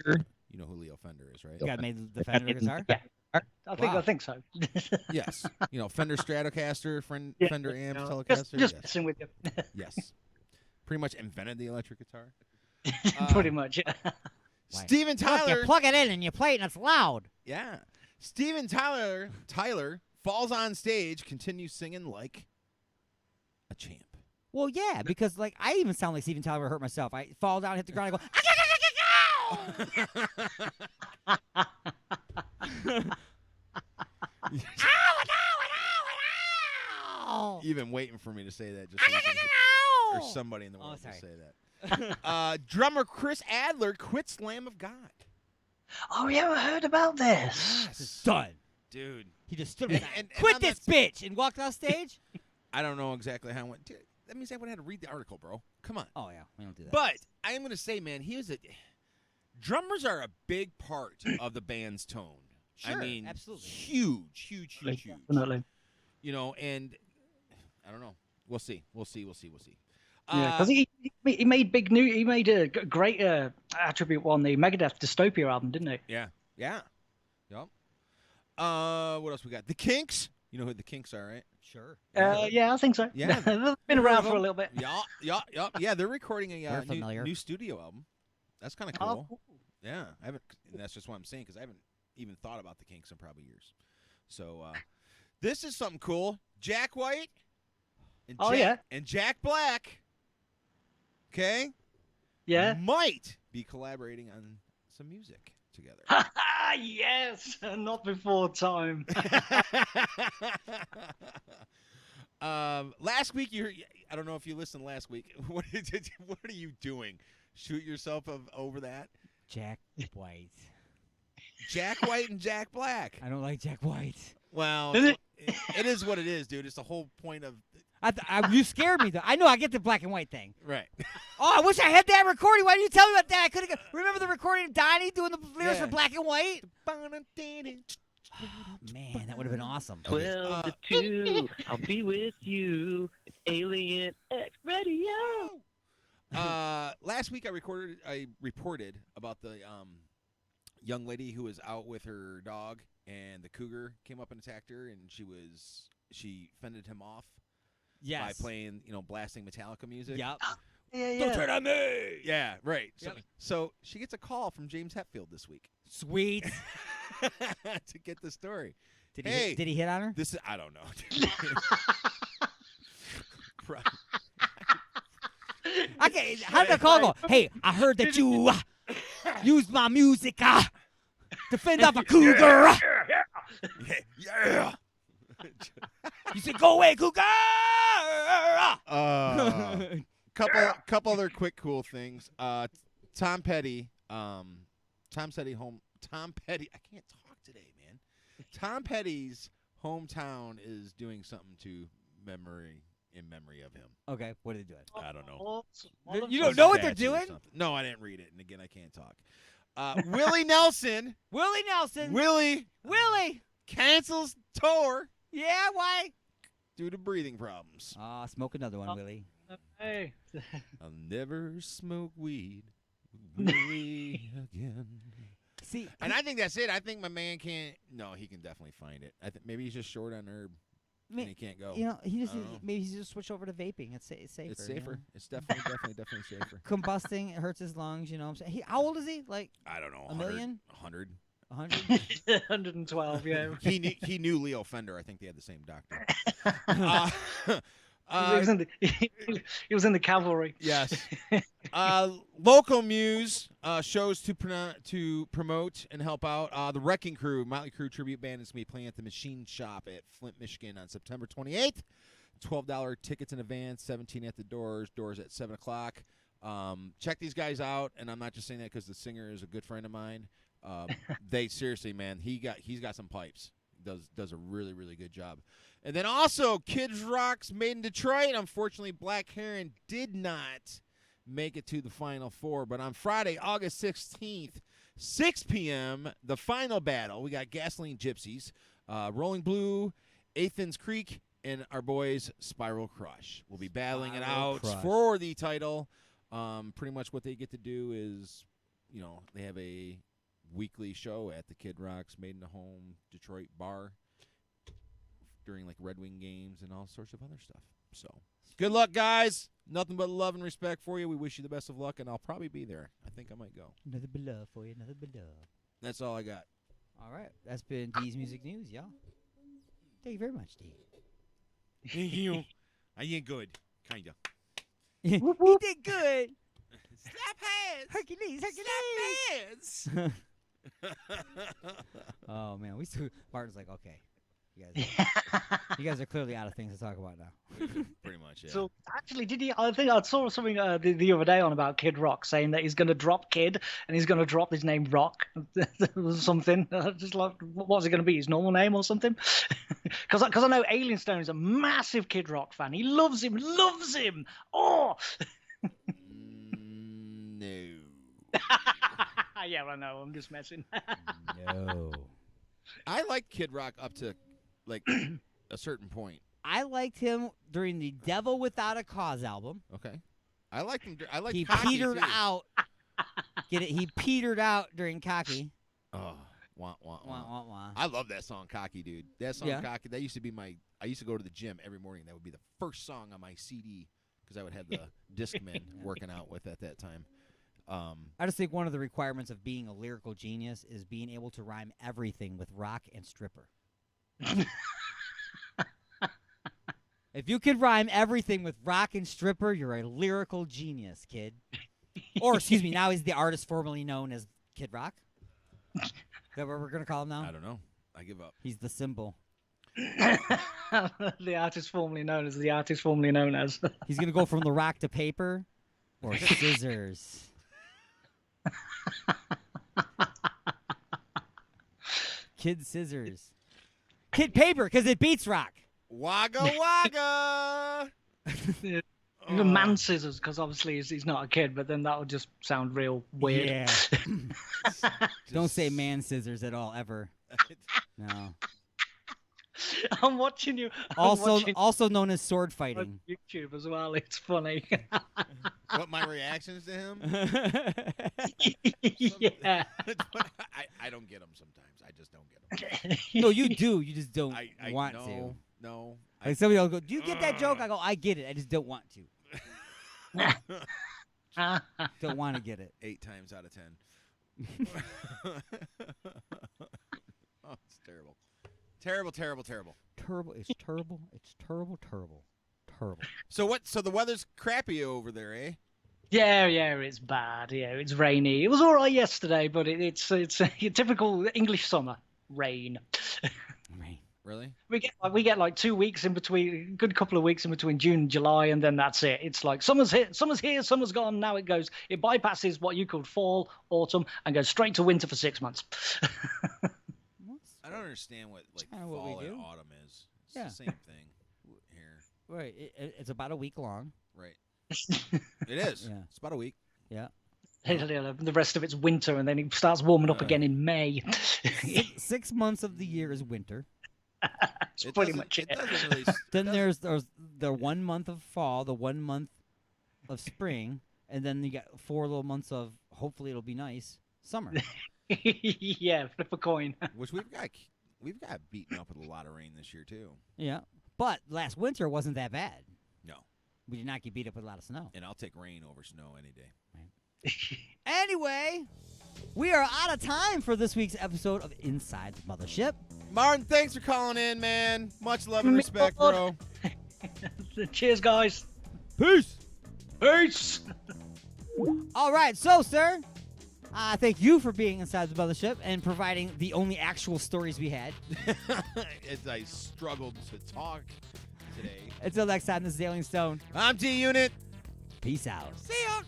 You know who Leo Fender is, right? The guy made the Fender guitar? Yeah. I think so. Yes. You know, Fender Stratocaster, Fender amps, Telecaster. Just messing with you. Yes. Pretty much invented the electric guitar. Pretty much, yeah. Steven Tyler. You plug it in and you play it and it's loud. Yeah. Steven Tyler falls on stage, continues singing like a champ. Well, yeah, because like I even sound like Steven Tyler hurt myself. I fall down, hit the ground, I go, You've been waiting for me to say that, just so or somebody in the world to say that. Drummer Chris Adler quits Lamb of God. Oh, you ever heard about this? It's done. Dude. He just stood and quit this bitch and walked off stage? I don't know exactly how it went. Dude, that means I would have had to read the article, bro. Come on. Oh, yeah. We don't do that. But I am going to say, man, drummers are a big part of the band's tone. Sure, I mean, absolutely. Huge. Definitely. You know, and I don't know. We'll see. Yeah, because he made he made a great attribute on the Megadeth Dystopia album, didn't he? Yeah. Yep. What else we got? The Kinks. You know who the Kinks are, right? Sure. Yeah, I think so. Yeah. They've been around for a little bit. Yeah, they're recording a familiar. new studio album. That's kind of cool. Oh. Yeah, I haven't. And that's just what I'm saying because I haven't even thought about the Kinks in probably years. So this is something cool. Jack White. And Jack Black. Okay. Yeah. Might be collaborating on some music together. Yes, not before time. Last week I don't know if you listened last week. What are you doing? Shoot yourself over that? Jack White. Jack White and Jack Black. I don't like Jack White. Well, it is what it is, dude. It's the whole point of You scared me, though. I know I get the black and white thing. Right. Oh, I wish I had that recording. Why didn't you tell me about that? I could have. Remember the recording of Donnie doing the lyrics for black and white? Oh, man, that would have been awesome. 12 to 2, I'll be with you. Alien X Radio. Last week I reported about the young lady who was out with her dog, and the cougar came up and attacked her, and she fended him off. Yes. By playing, blasting Metallica music. Yep. Don't turn on me. Yeah, right. Yep. So she gets a call from James Hetfield this week. Sweet. To get the story. Did he hit on her? I don't know. Okay, how did the call go? Hey, I heard that you used my music to fend off a cougar. Yeah. You said, "Go away, cougar." Couple other quick cool things. Tom Petty. I can't talk today, man. Tom Petty's hometown is doing something in memory of him. Okay, what are they doing? I don't know. You don't know what they're doing? No, I didn't read it, and again, I can't talk. Willie Nelson. Willie cancels tour. Yeah, why? Due to breathing problems. Smoke another one, Willie. Hey. I'll never smoke weed with Willie again. See, and I think that's it. I think my man can't. No, he can definitely find it. I think maybe he's just short on herb. And he can't go. Maybe he's just switch over to vaping. It's safer. It's safer. It's definitely safer. Combusting, it hurts his lungs. You know what I'm saying? How old is he? Like I don't know. A million? 100. 112. Yeah. He knew Leo Fender. I think they had the same doctor. He was in the cavalry. Yes. Local Muse shows to promote and help out. The Wrecking Crew, Motley Crue tribute band, is going to be playing at the Machine Shop at Flint, Michigan on September 28th. $12 tickets in advance, $17 at the doors. Doors at 7 o'clock. Check these guys out, and I'm not just saying that because the singer is a good friend of mine. They seriously, man, he's got some pipes. Does a really, really good job. And then also, Kids Rock's Made in Detroit. Unfortunately, Black Heron did not make it to the Final Four. But on Friday, August 16th, 6 p.m., the final battle. We got Gasoline Gypsies, Rolling Blue, Athens Creek, and our boys Spiral Crush. We'll be battling it out for the title. Pretty much what they get to do is, they have a weekly show at the Kid Rock's Made in the Home Detroit bar during like Red Wing games and all sorts of other stuff. So good luck, guys. Nothing but love and respect for you. We wish you the best of luck, and I'll probably be there. I think I might go. Another bit love for you. Another bit love. That's all I got. All right. That's been D's Music News, y'all. Thank you very much, D. Thank you. I ain't good. Kinda. He did good. Slap hands. Hercules. Slap hands. Oh man, Martin's like, okay, you guys are clearly out of things to talk about now. Pretty much, yeah. So actually, I think I saw something the other day on about Kid Rock saying that he's going to drop Kid and he's going to drop his name Rock or something. Just like, what's it going to be? His normal name or something? Because I know Alien Stone is a massive Kid Rock fan. He loves him. Oh. No. Yeah, I know. I'm just messing. No. I like Kid Rock up to like a certain point. I liked him during the Devil Without a Cause album. Okay. I liked him. He Cocky petered too. out. Get it? He petered out during Cocky. Oh, wah. Wah. I love that song, Cocky, dude. That song, Yeah. Cocky. That used to be I used to go to the gym every morning. That would be the first song on my CD because I would have the Discman working out with at that time. I just think one of the requirements of being a lyrical genius is being able to rhyme everything with rock and stripper. If you can rhyme everything with rock and stripper, you're a lyrical genius, kid. Or, excuse me, now he's the artist formerly known as Kid Rock. Is that what we're going to call him now? I don't know. I give up. He's the symbol. The artist formerly known as the artist formerly known as. He's going to go from the rock to paper or scissors. Kid Scissors. Kid Paper, because it beats rock. Wagga wagga. Even man scissors, because obviously he's not a kid, but then that would just sound real weird. Yeah. Don't say man scissors at all, ever. No. I'm watching you. Also known as sword fighting. On YouTube as well. It's funny. What, my reactions to him? Yeah. I don't get them sometimes. I just don't get them. No, you do. You just don't want no, to. No. Like somebody will go, do you get that joke? I go, I get it. I just don't want to. Don't want to get it. 8 times out of 10. Oh, it's terrible. Terrible. It's terrible. It's terrible. So the weather's crappy over there, eh? Yeah, it's bad. Yeah, it's rainy. It was all right yesterday, but it's a typical English summer rain. Really? We get like 2 weeks in between, a good couple of weeks in between June and July, and then that's it. It's like summer's here, summer's gone. Now it bypasses what you called fall, autumn, and goes straight to winter for 6 months. I don't understand what fall what we and do. autumn is. It's Yeah. the same thing here. Right. It's about a week long. Right. It is. Yeah. It's about a week. Yeah. The rest of it's winter, and then it starts warming up again in May. 6 months of the year is winter. That's pretty much it. Then there's the 1 month of fall, the 1 month of spring, and then you got 4 little months of hopefully it'll be nice summer. Yeah, flip a coin. Which we've got beaten up with a lot of rain this year too. Yeah, but last winter wasn't that bad. No, we did not get beat up with a lot of snow. And I'll take rain over snow any day. Right. Anyway, we are out of time for this week's episode of Inside the Mothership. Martin, thanks for calling in, man. Much love and respect, bro. Cheers, guys. Peace. Peace. All right, so, sir, thank you for being inside the Mothership and providing the only actual stories we had. As I struggled to talk today. Until next time, this is Alien Stone. I'm T-Unit. Peace out. See ya.